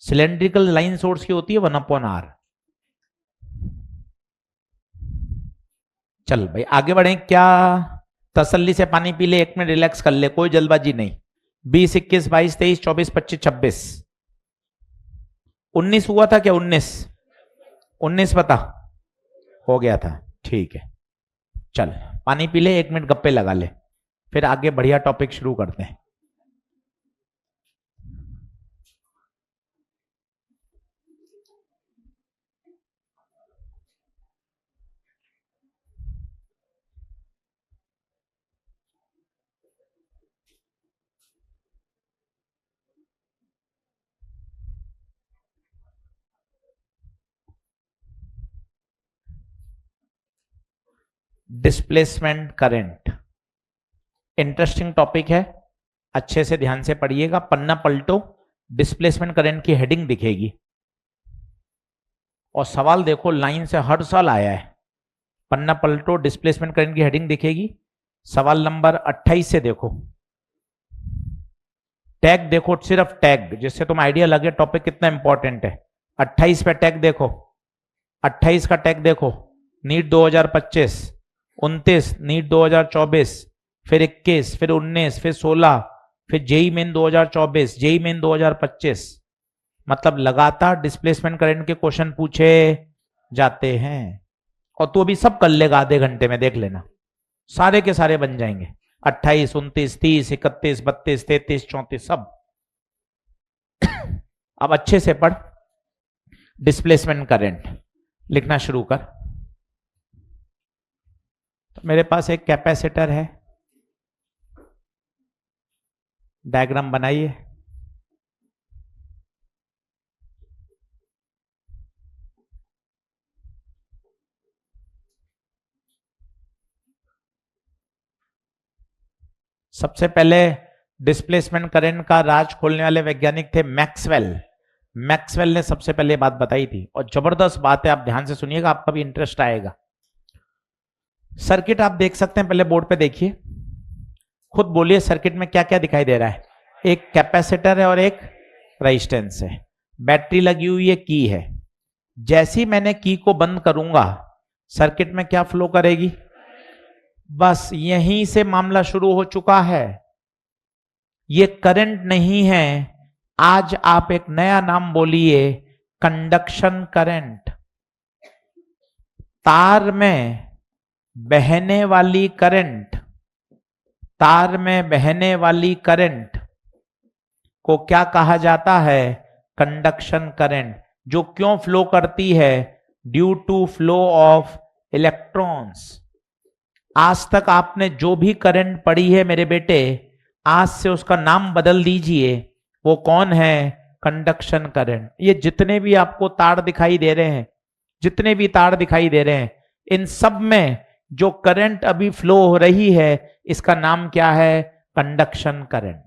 सिलेंड्रिकल लाइन सोर्स की होती है 1/r। चल भाई आगे बढ़े क्या? तसल्ली से पानी पी ले, 1 मिनट रिलैक्स कर ले, कोई जल्दबाजी नहीं। 20, 21, 22, 23, 24, 25, 26, 19 हुआ था क्या? 19 पता हो गया था, ठीक है। चल पानी पी ले, 1 मिनट गप्पे लगा ले, फिर आगे बढ़िया टॉपिक शुरू करते हैं। डिस्प्लेसमेंट करंट इंटरेस्टिंग टॉपिक है, अच्छे से ध्यान से पढ़िएगा। पन्ना पलटो, डिस्प्लेसमेंट करंट की हेडिंग दिखेगी और सवाल देखो लाइन से हर साल आया है। पन्ना पलटो, डिस्प्लेसमेंट करंट की हेडिंग दिखेगी, सवाल नंबर 28 से देखो। टैग देखो, सिर्फ टैग, जिससे तुम आइडिया लगे टॉपिक कितना इंपॉर्टेंट है। 28 पे टैग देखो, 28 का टैग देखो, नीट 2025, 29 नीट 2024, फिर 21, फिर 19, फिर 16, फिर जेई मेन 2024, जेई मेन 2025। मतलब लगातार डिस्प्लेसमेंट करंट के क्वेश्चन पूछे जाते हैं और तू अभी सब कर लेगा आधे घंटे में, देख लेना सारे के सारे बन जाएंगे। 28, 29, 30, 31, 32, 33, 34 सब। अब अच्छे से पढ़, डिस्प्लेसमेंट करंट लिखना शुरू कर। तो मेरे पास एक कैपेसिटर है, डायग्राम बनाइए। सबसे पहले डिस्प्लेसमेंट करंट का राज खोलने वाले वैज्ञानिक थे मैक्सवेल। मैक्सवेल ने सबसे पहले बात बताई थी और जबरदस्त बात है, आप ध्यान से सुनिएगा, आपका भी इंटरेस्ट आएगा। सर्किट आप देख सकते हैं, पहले बोर्ड पे देखिए, खुद बोलिए सर्किट में क्या क्या दिखाई दे रहा है। एक कैपेसिटर है और एक रेजिस्टेंस है, बैटरी लगी हुई है, की है। जैसे ही मैंने की को बंद करूंगा सर्किट में क्या फ्लो करेगी? बस यहीं से मामला शुरू हो चुका है। ये करंट नहीं है, आज आप एक नया नाम बोलिए, कंडक्शन करंट। तार में बहने वाली करंट, तार में बहने वाली करंट को क्या कहा जाता है? Conduction current. जो क्यों फ्लो करती है? Due to flow of electrons. आज तक आपने जो भी करंट पढ़ी है मेरे बेटे, आज से उसका नाम बदल दीजिए। वो कौन है? Conduction current. ये जितने भी आपको तार दिखाई दे रहे हैं, जितने भी तार दिखाई दे रहे हैं, इन सब में जो करंट अभी फ्लो हो रही है, इसका नाम क्या है? Conduction current.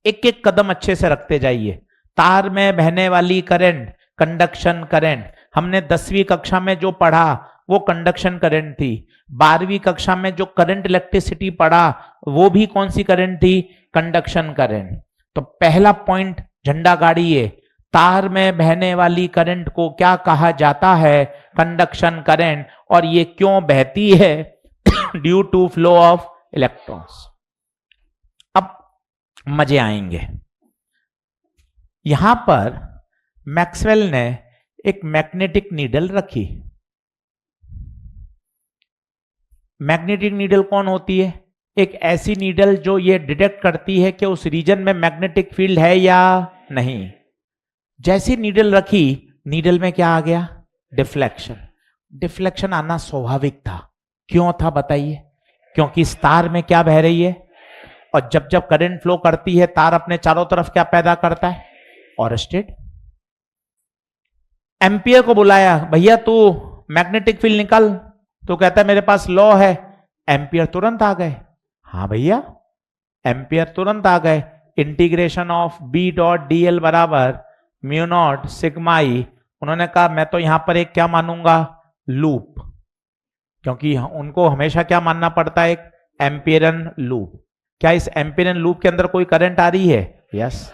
एक एक कदम अच्छे से रखते जाइए। तार में बहने वाली करंट, कंडक्शन करंट। हमने 10वीं कक्षा में जो पढ़ा वो कंडक्शन करंट थी। 12वीं कक्षा में जो करंट इलेक्ट्रिसिटी पढ़ा वो भी कौन सी करंट थी? Conduction current. तो पहला पॉइंट झंडा गाड़िए, तार में बहने वाली करंट को क्या कहा जाता है? Conduction current. और ये क्यों बहती है? Due to flow of electrons. अब मजे आएंगे। यहां पर मैक्सवेल ने एक मैग्नेटिक नीडल रखी। मैग्नेटिक नीडल कौन होती है? एक ऐसी नीडल जो ये डिटेक्ट करती है कि उस रीजन में मैग्नेटिक फील्ड है या नहीं। जैसी नीडल रखी, नीडल में क्या आ गया? डिफ्लेक्शन। डिफ्लेक्शन आना स्वाभाविक था। क्यों था बताइए? क्योंकि इस तार में क्या बह रही है, और जब जब करंट फ्लो करती है तार अपने चारों तरफ क्या पैदा करता है? ओरस्टेड। एम्पियर को बुलाया, भैया तू मैग्नेटिक फील्ड निकाल, तो कहता है मेरे पास लॉ है। एम्पियर तुरंत आ गए। हाँ भैया, एम्पियर तुरंत आ गए। Integration of B dot D L बराबर म्यू नॉट सिग्मा ई। उन्होंने कहा मैं तो यहां पर एक क्या मानूंगा? लूप, क्योंकि उनको हमेशा क्या मानना पड़ता है? एक एम्पियरन लूप। क्या इस एम्पियरन लूप के अंदर कोई करंट आ रही है? यस।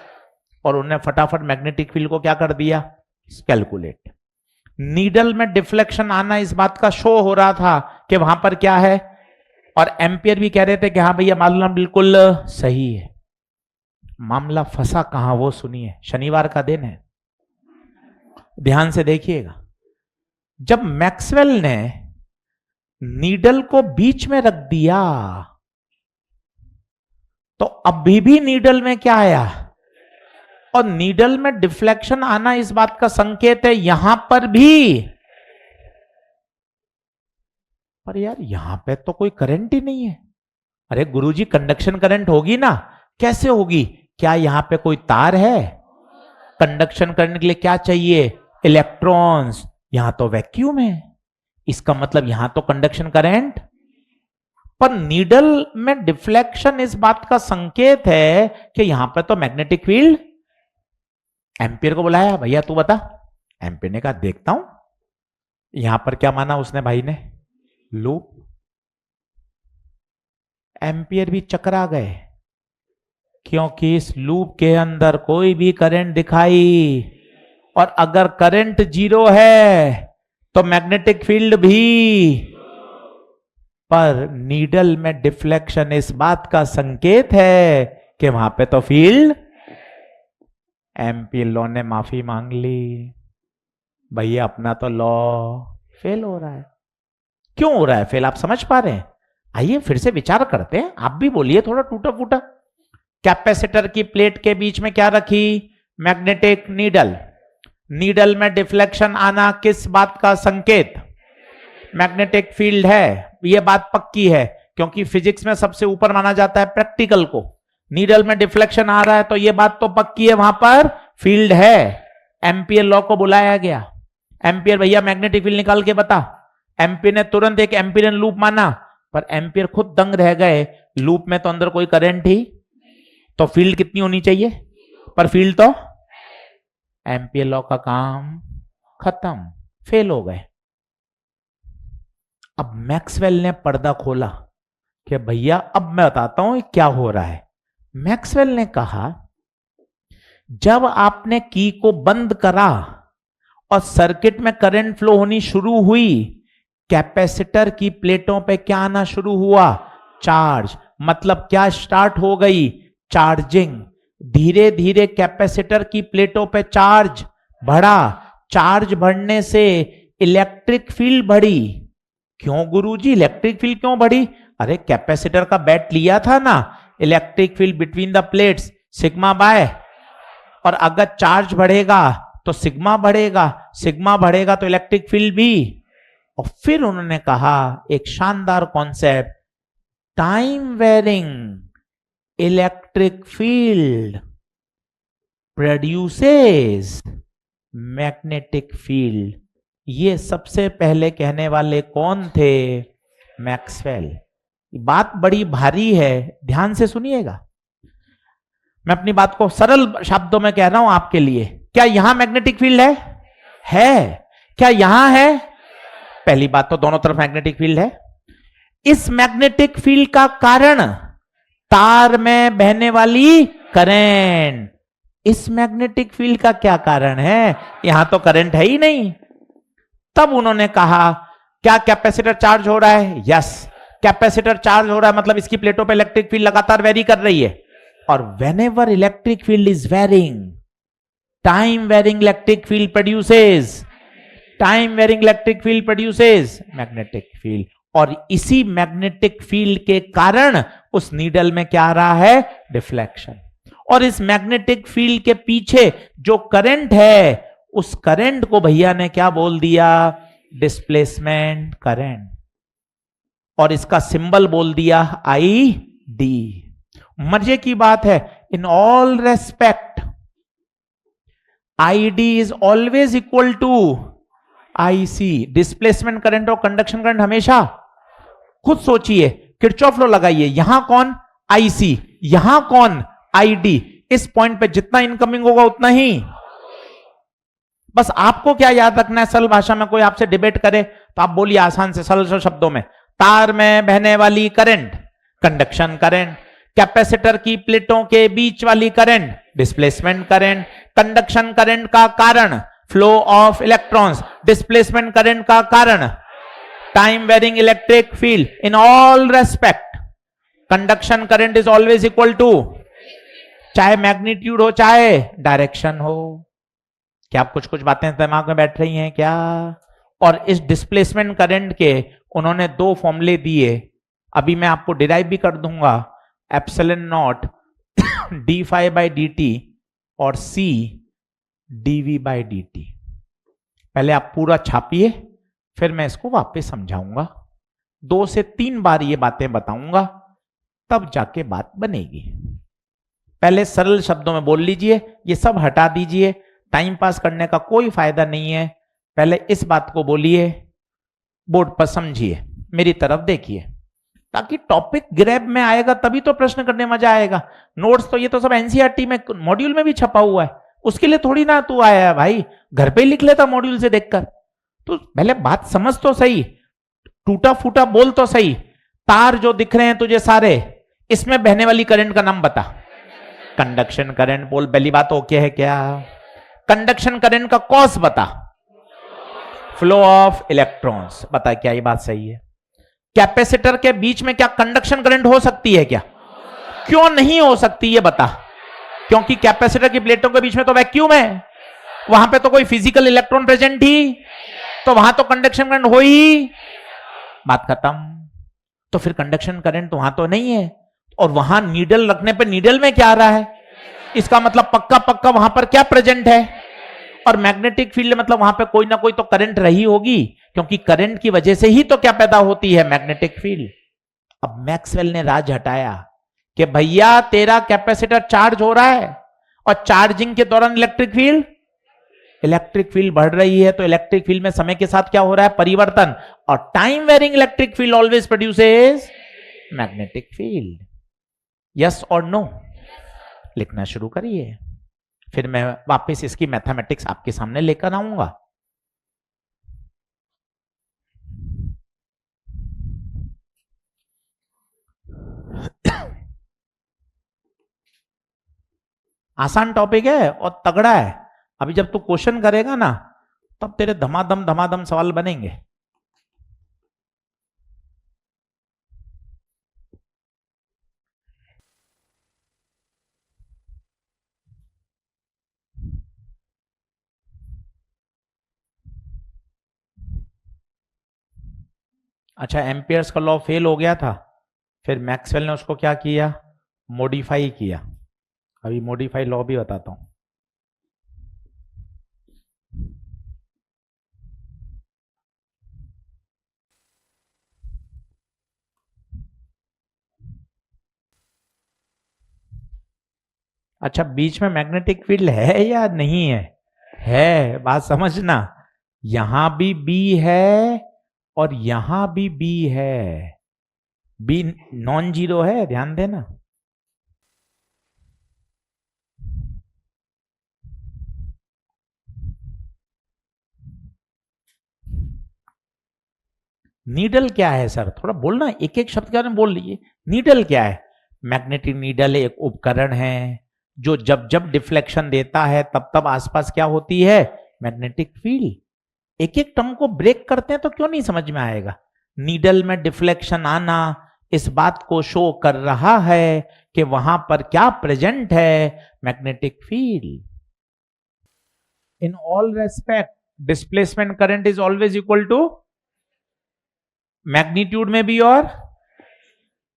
और उन्होंने फटाफट मैग्नेटिक फील्ड को क्या कर दिया? कैलकुलेट। नीडल में डिफ्लेक्शन आना इस बात का शो हो रहा था कि वहां पर क्या है, और एम्पियर भी कह रहे थे कि हाँ भैया मामला बिल्कुल सही है। मामला फंसा कहां वो सुनिए, शनिवार का दिन है, ध्यान से देखिएगा। जब मैक्सवेल ने नीडल को बीच में रख दिया तो अभी भी नीडल में क्या आया? और नीडल में डिफ्लेक्शन आना इस बात का संकेत है यहां पर भी। पर यार यहां पे तो कोई करंट ही नहीं है। अरे गुरुजी कंडक्शन करंट होगी ना? कैसे होगी? क्या यहां पे कोई तार है? कंडक्शन करने के लिए क्या चाहिए? इलेक्ट्रॉन्स। यहां तो वैक्यूम है, इसका मतलब यहां तो कंडक्शन करंट। पर नीडल में डिफ्लेक्शन इस बात का संकेत है कि यहां पर तो मैग्नेटिक फील्ड। एम्पियर को बुलाया, भैया तू बता। एम्पियर ने कहा देखता हूं। यहां पर क्या माना उसने भाई ने? लूप। एम्पियर भी चकरा गए, क्योंकि इस लूप के अंदर कोई भी करंट दिखाई, और अगर करंट जीरो है तो मैग्नेटिक फील्ड भी। पर नीडल में डिफ्लेक्शन इस बात का संकेत है कि वहां पे तो फील्ड। एम्पियर लॉ ने माफी मांग ली, भैया अपना तो लॉ फेल हो रहा है। क्यों हो रहा है फेल, आप समझ पा रहे हैं? आइए फिर से विचार करते हैं, आप भी बोलिए थोड़ा टूटा फूटा। कैपेसिटर की प्लेट के बीच में क्या रखी? Magnetic needle. नीडल में डिफ्लेक्शन आना किस बात का संकेत? मैग्नेटिक फील्ड है। यह बात पक्की है, क्योंकि फिजिक्स में सबसे ऊपर माना जाता है प्रैक्टिकल को। नीडल में डिफ्लेक्शन आ रहा है तो यह बात तो पक्की है वहां पर फील्ड है। एम्पियर लॉ को बुलाया गया, एम्पियर भैया मैग्नेटिक फील्ड निकाल के बता। एम्पियर ने तुरंत एक एम्पियरन लूप माना, पर एम्पियर खुद दंग रह गए, लूप में तो अंदर कोई करंट ही, तो फील्ड कितनी होनी चाहिए? पर फील्ड तो। एम्पियर लॉ का काम खत्म, फेल हो गए। अब मैक्सवेल ने पर्दा खोला कि भैया अब मैं बताता हूं क्या हो रहा है। मैक्सवेल ने कहा जब आपने की को बंद करा और सर्किट में करंट फ्लो होनी शुरू हुई, कैपेसिटर की प्लेटों पे क्या आना शुरू हुआ? चार्ज। मतलब क्या स्टार्ट हो गई? चार्जिंग। धीरे धीरे कैपेसिटर की प्लेटों पे चार्ज बढ़ा। चार्ज बढ़ने से इलेक्ट्रिक फील्ड बढ़ी। क्यों गुरुजी इलेक्ट्रिक फील्ड क्यों बढ़ी? अरे कैपेसिटर का बैट लिया था ना, electric field between the plates sigma bye, और अगर चार्ज बढ़ेगा तो सिग्मा बढ़ेगा, सिग्मा बढ़ेगा तो इलेक्ट्रिक फील्ड भी। और फिर उन्होंने कहा एक शानदार concept, time varying electric field produces magnetic field. ये सबसे पहले कहने वाले कौन थे? मैक्सवेल। बात बड़ी भारी है, ध्यान से सुनिएगा। मैं अपनी बात को सरल शब्दों में कह रहा हूं आपके लिए। क्या यहां मैग्नेटिक फील्ड है? है। क्या यहां है? पहली बात तो दोनों तरफ मैग्नेटिक फील्ड है। इस मैग्नेटिक फील्ड का कारण तार में बहने वाली करंट। इस मैग्नेटिक फील्ड का क्या कारण है? यहां तो करंट है ही नहीं। तब उन्होंने कहा क्या कैपेसिटर चार्ज हो रहा है? यस, कैपेसिटर चार्ज हो रहा है, मतलब इसकी प्लेटों पे इलेक्ट्रिक फील्ड लगातार वेरी कर रही है। और whenever electric field is varying, time varying electric field produces magnetic field। और इसी मैग्नेटिक फील्ड के कारण उस नीडल में क्या आ रहा है? डिफ्लेक्शन। और इस मैग्नेटिक फील्ड के पीछे जो करंट है, उस करंट को भैया ने क्या बोल दिया? Displacement current. और इसका सिंबल बोल दिया आई डी। मजे की बात है, in all respect I D is always equal to I C. Displacement current और कंडक्शन करंट हमेशा, खुद सोचिए, किरचॉफ लॉ लगाइए। यहां कौन? आई सी, यहां कौन? I D. इस पॉइंट पे जितना इनकमिंग होगा उतना ही। बस आपको क्या याद रखना है, सरल भाषा में कोई आपसे डिबेट करे तो आप बोलिए आसान से सरल शब्दों में, तार में बहने वाली करंट कंडक्शन करंट, कैपेसिटर की प्लेटों के बीच वाली current displacement current, conduction current का कारण flow of electrons, displacement current का कारण time varying electric field. In all respect conduction current is always equal to, चाहे मैग्नीट्यूड हो चाहे डायरेक्शन हो। क्या आप कुछ बातें दिमाग में बैठ रही हैं क्या? और इस डिस्प्लेसमेंट करंट के उन्होंने दो फॉर्मूले दिए, अभी मैं आपको डिराइव भी कर दूंगा। Epsilon naught D phi by D T और C DV by D T. पहले आप पूरा छापिए, फिर मैं इसको वापस समझाऊंगा। 2 से 3 बार ये बातें बताऊंगा, तब जाके बात बनेगी। पहले सरल शब्दों में बोल लीजिए, ये सब हटा दीजिए, टाइम पास करने का कोई फायदा नहीं है। पहले इस बात को बोलिए, बोर्ड पर समझिए, मेरी तरफ देखिए, ताकि टॉपिक ग्रैब में आएगा तभी तो प्रश्न करने मजा आएगा। नोट्स तो ये तो सब एनसीईआरटी में मॉड्यूल में भी छपा हुआ है, उसके लिए थोड़ी ना तू आया है भाई, घर पे ही लिख लेता मॉड्यूल से देखकर। तो पहले बात समझ तो सही, टूटा फूटा बोल तो सही। तार जो दिख रहे हैं तुझे सारे, इसमें बहने वाली करंट का नाम बता। कंडक्शन करंट बोल, पहली बात ओके है क्या? कंडक्शन करंट का कॉज बता, फ्लो ऑफ इलेक्ट्रॉन्स बता। क्या ये बात सही है? कैपेसिटर के बीच में क्या कंडक्शन करंट हो सकती है क्या? क्यों नहीं हो सकती ये बता। क्योंकि कैपेसिटर की प्लेटों के बीच में तो वैक्यूम है, वहां पे तो कोई फिजिकल इलेक्ट्रॉन प्रेजेंट ही, तो वहां तो कंडक्शन करंट हो ही, बात खत्म। तो फिर कंडक्शन करंट तो वहां तो नहीं है, और वहां नीडल रखने पे नीडल में क्या आ रहा है? इसका मतलब पक्का पक्का वहां पर क्या प्रेजेंट है? और मैग्नेटिक फील्ड मतलब वहां पे कोई ना कोई तो करंट रही होगी, क्योंकि करंट की वजह से ही तो क्या पैदा होती है? Magnetic field. अब मैक्सवेल ने राज हटाया कि भैया तेरा कैपेसिटर चार्ज हो रहा है और चार्जिंग के दौरान इलेक्ट्रिक फील्ड बढ़ रही है, तो इलेक्ट्रिक फील्ड में समय के साथ क्या हो रहा है? परिवर्तन। और time varying electric field always produces magnetic field. Yes और नो? लिखना शुरू करिए, फिर मैं वापस इसकी मैथमेटिक्स आपके सामने लेकर आऊंगा। आसान टॉपिक है और तगड़ा है। अभी जब तू क्वेश्चन करेगा ना तब तेरे धमाधम सवाल बनेंगे। अच्छा, एम्पियर्स का लॉ फेल हो गया था, फिर मैक्सवेल ने उसको क्या किया, मॉडिफाई किया। अभी मॉडिफाई लॉ भी बताता हूं। अच्छा, बीच में मैग्नेटिक फील्ड है या नहीं है? है, बात समझना। यहां भी बी है और यहां भी बी है। बी नॉन जीरो है, ध्यान देना। नीडल क्या है सर? थोड़ा बोलना, एक एक शब्द के बारे में बोल लीजिए। नीडल क्या है? मैग्नेटिक नीडल एक उपकरण है जो जब जब डिफ्लेक्शन देता है तब तब आसपास क्या होती है, मैग्नेटिक फील्ड। एक एक टर्म को ब्रेक करते हैं तो क्यों नहीं समझ में आएगा। नीडल में डिफ्लेक्शन आना इस बात को शो कर रहा है कि वहां पर क्या प्रेजेंट है, magnetic field. In all respect displacement current is always equal to magnitude में भी। और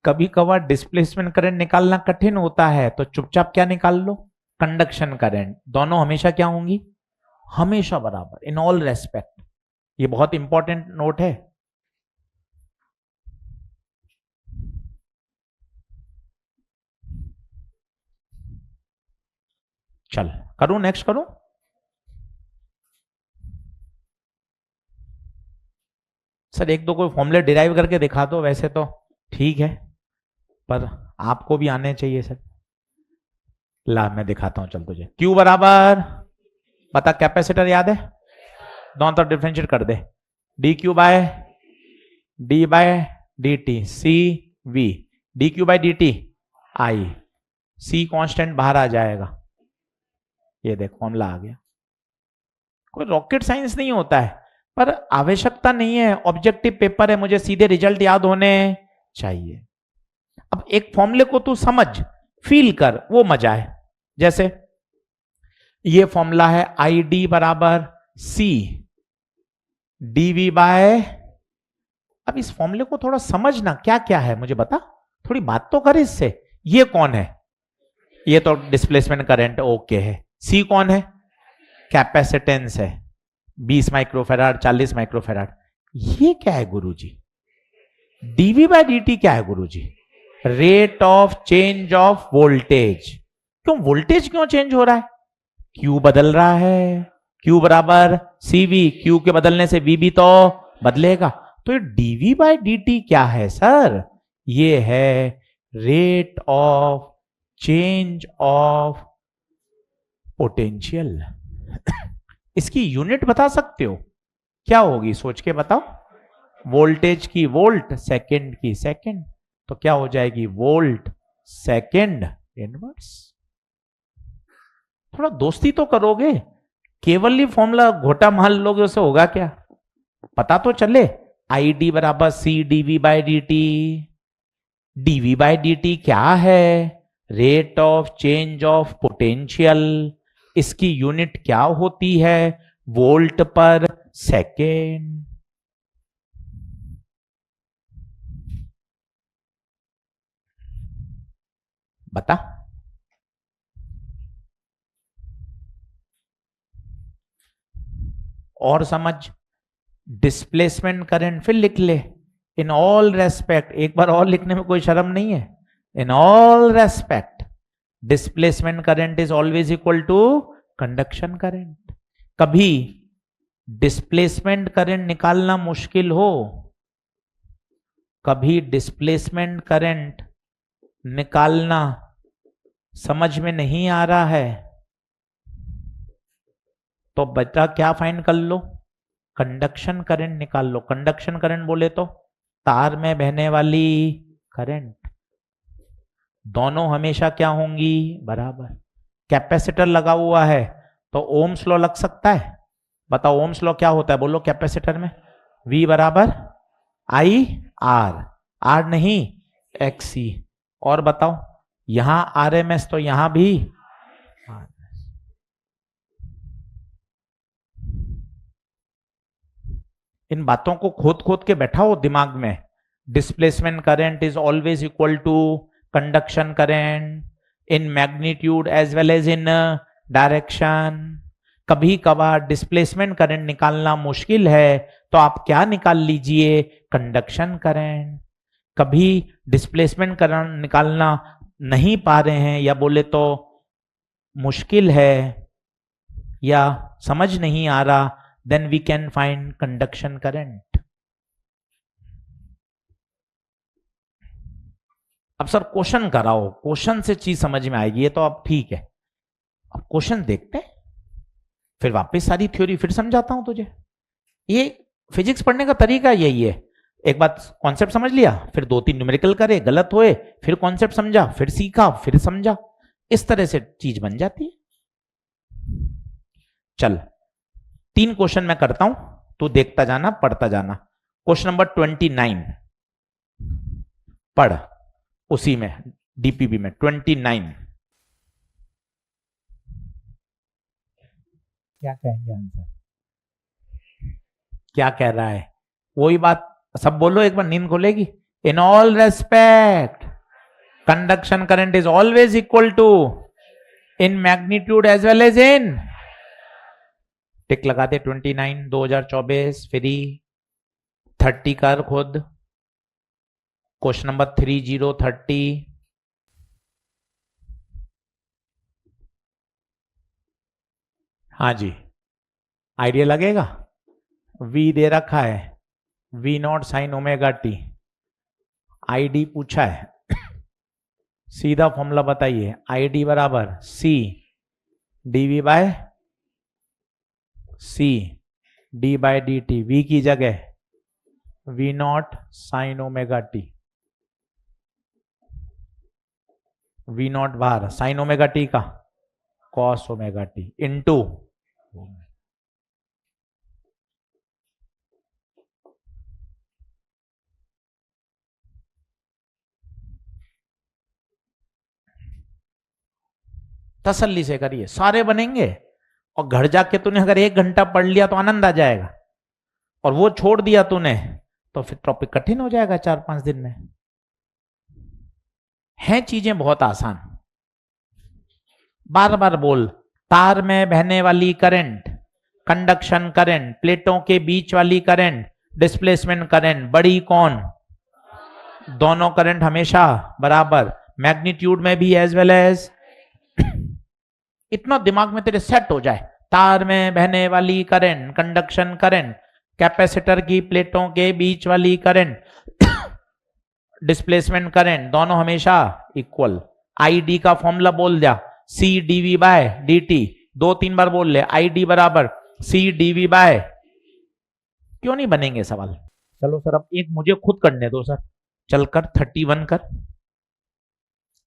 कभी कभार डिस्प्लेसमेंट करंट निकालना कठिन होता है तो चुपचाप क्या निकाल लो, कंडक्शन करंट। दोनों हमेशा क्या होंगी, हमेशा बराबर, इन ऑल रेस्पेक्ट। ये बहुत इंपॉर्टेंट नोट है। चल करूं, नेक्स्ट करूं। सर एक दो कोई फॉर्मूले डिराइव करके दिखा दो, वैसे तो ठीक है पर आपको भी आने चाहिए सर। ला मैं दिखाता हूं, चल तुझे। क्यू बराबर, बता कैपेसिटर याद है, दोनों तरफ डिफरेंशिएट कर दे। D q by D t c v, d q by D t i, c constant बाहर आ जाएगा। ये देख फॉर्मूला आ गया। कोई रॉकेट साइंस नहीं होता है, पर आवश्यकता नहीं है, ऑब्जेक्टिव पेपर है, मुझे सीधे रिजल्ट याद होने चाहिए। अब एक फॉर्मूले को तू समझ, फील कर, वो मजा है। जैसे ये फॉर्मूला है आई डी बराबर सी डीवी बाय। अब इस फॉर्मूले को थोड़ा समझना, क्या क्या है मुझे बता, थोड़ी बात तो कर इससे। ये कौन है, ये तो डिस्प्लेसमेंट करंट ओके है। सी कौन है, कैपेसिटेंस है, 20 माइक्रोफेराड 40 माइक्रोफेराड। ये क्या है गुरुजी, डीवी बाय डी क्या है गुरुजी, rate of change of voltage. क्यों वोल्टेज क्यों चेंज हो रहा है, क्यू बदल रहा है, क्यू बराबर सीवी, क्यू के बदलने से वी भी तो बदलेगा। तो ये डीवी बाय डी क्या है सर, ये है rate of change of potential. इसकी यूनिट बता सकते हो, क्या होगी सोच के बताओ। वोल्टेज की वोल्ट, सेकंड की सेकंड, तो क्या हो जाएगी वोल्ट सेकंड इनवर्स। थोड़ा दोस्ती तो करोगे, केवल ही फॉर्मूला घोटा मान लोगे उससे होगा क्या, पता तो चले। आई डी बराबर c d v by D t, d v by D t क्या है, rate of change of potential. इसकी यूनिट क्या होती है, वोल्ट पर सेकेंड। बता, और समझ। डिस्प्लेसमेंट करंट फिर लिख ले, इन ऑल रेस्पेक्ट, एक बार और लिखने में कोई शर्म नहीं है। In all respect displacement current is always equal to conduction current. कभी डिस्प्लेसमेंट करंट निकालना मुश्किल हो, कभी डिस्प्लेसमेंट करंट निकालना समझ में नहीं आ रहा है, तो बच्चा क्या फाइंड कर लो, कंडक्शन करंट निकाल लो। कंडक्शन करंट बोले तो तार में बहने वाली करंट। दोनों हमेशा क्या होंगी, बराबर। कैपेसिटर लगा हुआ है तो ओम्स लॉ लग सकता है। बताओ ओम्स लॉ क्या होता है, बोलो कैपेसिटर में। V बराबर आई आर, आर नहीं XC। और बताओ यहां RMS तो यहां भी इन बातों को खोद खोद के बैठाओ दिमाग में। Displacement current is always equal to conduction current in magnitude as well as in direction. कभी कभार डिस्प्लेसमेंट करंट निकालना मुश्किल है तो आप क्या निकाल लीजिए, कंडक्शन करंट। कभी डिस्प्लेसमेंट करंट निकालना नहीं पा रहे हैं या बोले तो मुश्किल है या समझ नहीं आ रहा, then we can find conduction current. अब सर क्वेश्चन कराओ, क्वेश्चन से चीज समझ में आएगी, ये तो अब ठीक है। अब क्वेश्चन देखते हैं, फिर वापस सारी थ्योरी फिर समझाता हूं तुझे। ये फिजिक्स पढ़ने का तरीका यही है, एक बात कॉन्सेप्ट समझ लिया, फिर 2-3 न्यूमेरिकल करे, गलत होए, फिर कॉन्सेप्ट समझा, फिर सीखा, फिर समझा, इस तरह से चीज बन जाती है। चल 3 क्वेश्चन मैं करता हूं, तू देखता जाना, पढ़ता जाना। क्वेश्चन नंबर 29 पढ़, उसी में डीपीबी में 29 क्या कहेंगे आंसर, क्या कह रहा है, वही बात सब बोलो एक बार, नींद खुलेगी। In all respect conduction current is always equal to in magnitude as well as in, tick लगा दे। 29 2024 फ्री 30 कर खुद। क्वेश्चन नंबर 3030 हाँ जी, आइडिया लगेगा। V दे रखा है V0 sine omega T, ID पूछा है, सीधा फॉर्मूला बताइए, ID बराबर C dV by C D by D T, V की जगह V0 sine omega T, V0 बाहर, साइन ओमेगा टी का कॉस ओमेगा टी इंटू तसल्ली से करिए, सारे बनेंगे। और घर जाके तूने अगर 1 घंटा पढ़ लिया तो आनंद आ जाएगा, और वो छोड़ दिया तूने तो फिर टॉपिक कठिन हो जाएगा 4-5 दिन में। हैं चीजें बहुत आसान, बार बार बोल। तार में बहने वाली करंट, कंडक्शन करंट, प्लेटों के बीच वाली करंट, डिस्प्लेसमेंट करंट, बड़ी कौन, दोनों करंट हमेशा बराबर, मैग्नीट्यूड में भी एज वेल एज। इतना दिमाग में तेरे सेट हो जाए, तार में बहने वाली करंट, कंडक्शन करंट, कैपेसिटर की प्लेटों के बीच वाली करंट, डिस्प्लेसमेंट करंट, दोनों हमेशा इक्वल। आई डी का फॉर्मूला बोल दिया, सी डीवी बाय डी टी, 2-3 बार बोल ले, आई डी बराबर सी डीवी बाय। क्यों नहीं बनेंगे सवाल। चलो सर अब एक मुझे खुद करने दो सर, चलकर 31 कर,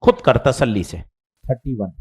खुद कर तसल्ली से 31।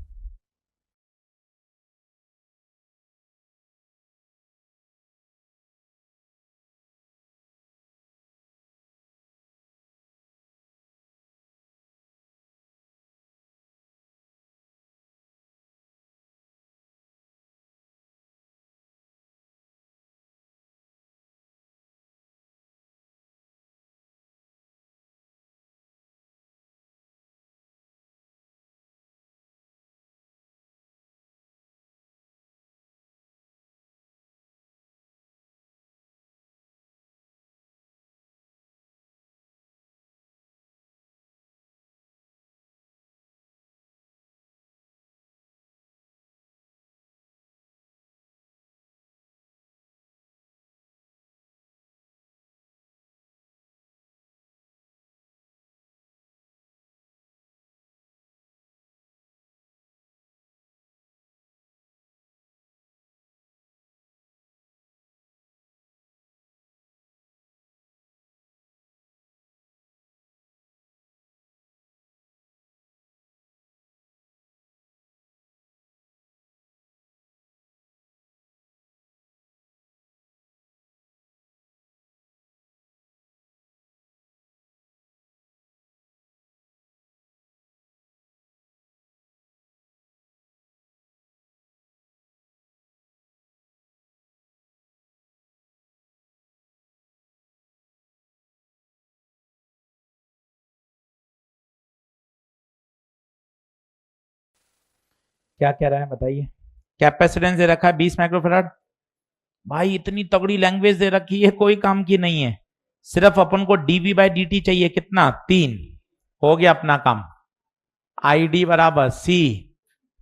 क्या कह रहा है बताइए। कैपेसिटेंस दे रखा है 20 माइक्रोफैराड। भाई इतनी तगड़ी लैंग्वेज दे रखी है, कोई काम की नहीं है। सिर्फ अपन को dv बाई dt चाहिए, कितना 3, हो गया अपना काम। id बराबर c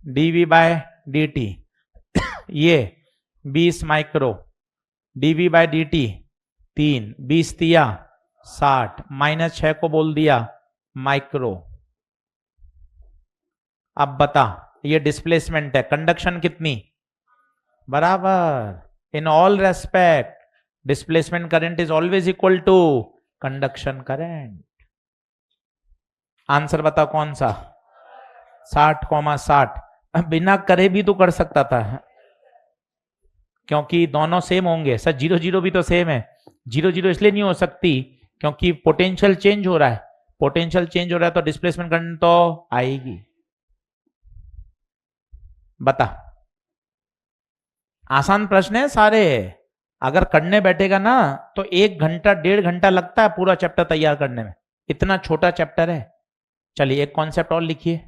dv बाय dt, ये 20 माइक्रो dv बाय dt 3, 20 दिया 60, -6 को बोल दिया माइक्रो। अब बता, ये डिस्प्लेसमेंट है, कंडक्शन कितनी, बराबर। In all respect displacement current is always equal to conduction current. Answer बता कौन सा, 60,60। बिना करे भी तो कर सकता था, क्योंकि दोनों सेम होंगे। सर 0,0 भी तो सेम है। 0,0 इसलिए नहीं हो सकती क्योंकि पोटेंशियल चेंज हो रहा है। पोटेंशियल चेंज हो रहा है तो डिस्प्लेसमेंट करंट तो आएगी। बता, आसान प्रश्न है सारे। अगर करने बैठेगा ना तो 1 घंटा 1.5 घंटा लगता है पूरा चैप्टर तैयार करने में, इतना छोटा चैप्टर है। चलिए एक कॉन्सेप्ट और लिखिए।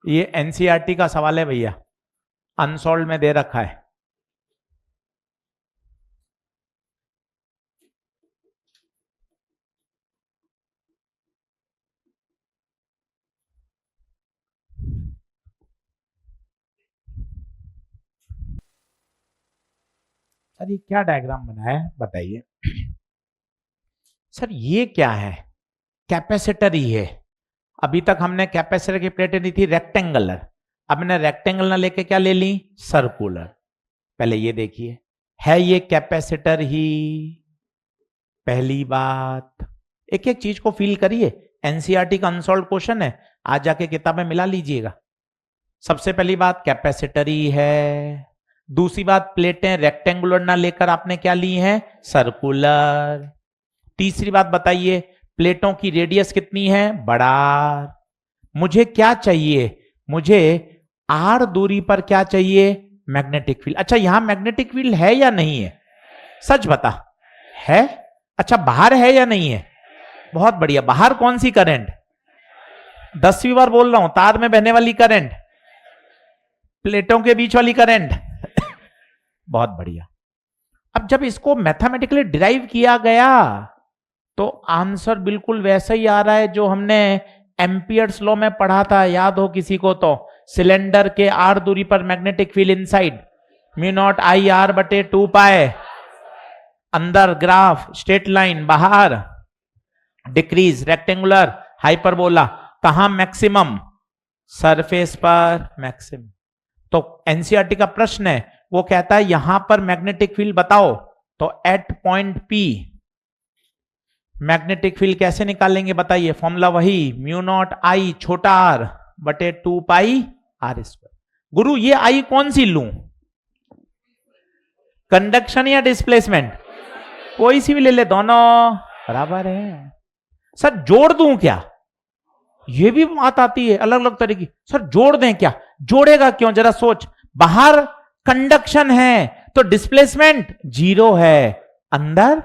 ये एनसीईआरटी का सवाल है भैया, अनसॉल्व में दे रखा है। सर ये क्या डायग्राम बनाया है बताइए। सर ये क्या है, कैपेसिटर ही है। अभी तक हमने कैपेसिटर की प्लेटें ली थी रेक्टेंगुलर, अब मैंने रेक्टेंगुलर लेके क्या ले ली, सर्कुलर। पहले ये देखिए, है ये कैपेसिटर ही, पहली बात। एक एक चीज को फील करिए, एनसीईआरटी का अनसॉल्व क्वेश्चन है, आज जाके किताब में मिला लीजिएगा। सबसे पहली बात कैपेसिटर ही है। दूसरी बात प्लेटें रेक्टेंगुलर ना लेकर आपने क्या ली हैं, सर्कुलर। तीसरी बात बताइए, प्लेटों की रेडियस कितनी है, बड़ा। मुझे क्या चाहिए, मुझे आर दूरी पर क्या चाहिए, मैग्नेटिक फील्ड। अच्छा यहां मैग्नेटिक फील्ड है या नहीं है, सच बता, है। अच्छा बाहर है या नहीं है, बहुत बढ़िया। बाहर कौन सी करंट, 10वीं बार बोल रहा हूं, तार में बहने वाली करंट, प्लेटों के बीच वाली करंट। बहुत बढ़िया। अब जब इसको मैथमेटिकली डिराइव किया गया तो आंसर बिल्कुल वैसा ही आ रहा है जो हमने एम्पियर्स लॉ में पढ़ा था, याद हो किसी को तो। सिलेंडर के आर दूरी पर magnetic field inside mu not I R बटे 2 पाए, अंदर ग्राफ स्ट्रेट लाइन, बाहर डिक्रीज, रेक्टेंगुलर, हाइपरबोला। कहां मैक्सिमम, सरफेस पर मैक्सिमम। तो एनसीईआरटी का प्रश्न है, वो कहता है यहां पर मैग्नेटिक फील्ड बताओ, तो at point P magnetic field कैसे निकालेंगे बताइए, फॉर्मूला वही, म्यू नॉट आई छोटा आर बटे 2 पाई आर स्क्वायर। गुरु ये आई कौन सी लूं, कंडक्शन या डिस्प्लेसमेंट, कोई सी भी ले ले, दोनों बराबर है। सर जोड़ दूं क्या, ये भी बात आती है अलग अलग तरह की। सर जोड़ दें क्या, जोड़ेगा क्यों, जरा सोच। बाहर कंडक्शन है तो डिस्प्लेसमेंट 0 है, अंदर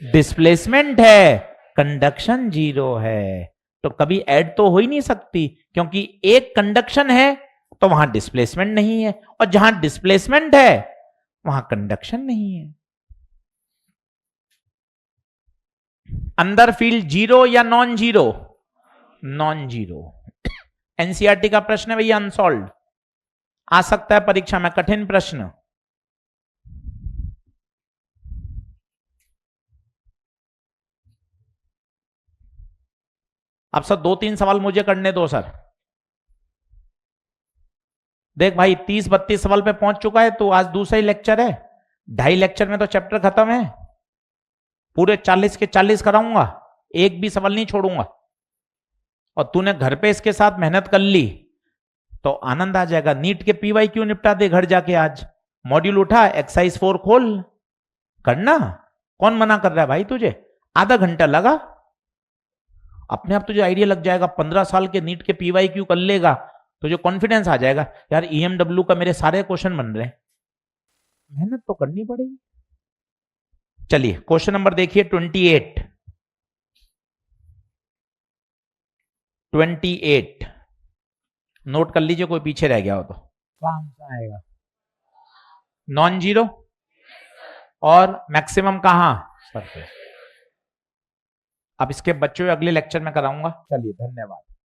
डिस्प्लेसमेंट है, कंडक्शन 0 है। तो कभी ऐड तो हो ही नहीं सकती, क्योंकि एक कंडक्शन है तो वहां डिस्प्लेसमेंट नहीं है, और जहां डिस्प्लेसमेंट है वहां कंडक्शन नहीं है। अंदर फील्ड 0 या non zero, non zero. NCERT का प्रश्न है भैया, अनसॉल्व आ सकता है परीक्षा में, कठिन प्रश्न। अब सर 2-3 सवाल मुझे करने दो सर। देख भाई 30-32 सवाल पे पहुंच चुका है, तो आज दूसरा ही लेक्चर है, 2.5 लेक्चर में तो चैप्टर खत्म है। पूरे 40 के 40 कराऊंगा, एक भी सवाल नहीं छोड़ूंगा। और तूने घर पे इसके साथ मेहनत कर ली तो आनंद आ जाएगा। नीट के पीवाई क्यों निपटा दे घर जाके, आज मॉड्यूल उठा, एक्सरसाइज 4 खोल, करना। कौन मना कर रहा है भाई तुझे, आधा घंटा लगा, अपने आप तुझे आइडिया लग जाएगा। 15 साल के नीट के पीवाई क्यों कर लेगा, तुझे कॉन्फिडेंस आ जाएगा, यार ईएमडब्ल्यू का मेरे सारे क्वेश्चन बन रहे हैं। मेहनत तो करनी पड़ेगी। चलिए क्वेश्चन नंबर देखिए 28 नोट कर लीजिए, कोई पीछे रह गया हो तो। कौन सा आएगा? नॉन जीरो और मैक्सिमम कहां? सरफेस। अब इसके बच्चों अगले लेक्चर में कराऊंगा। चलिए धन्यवाद।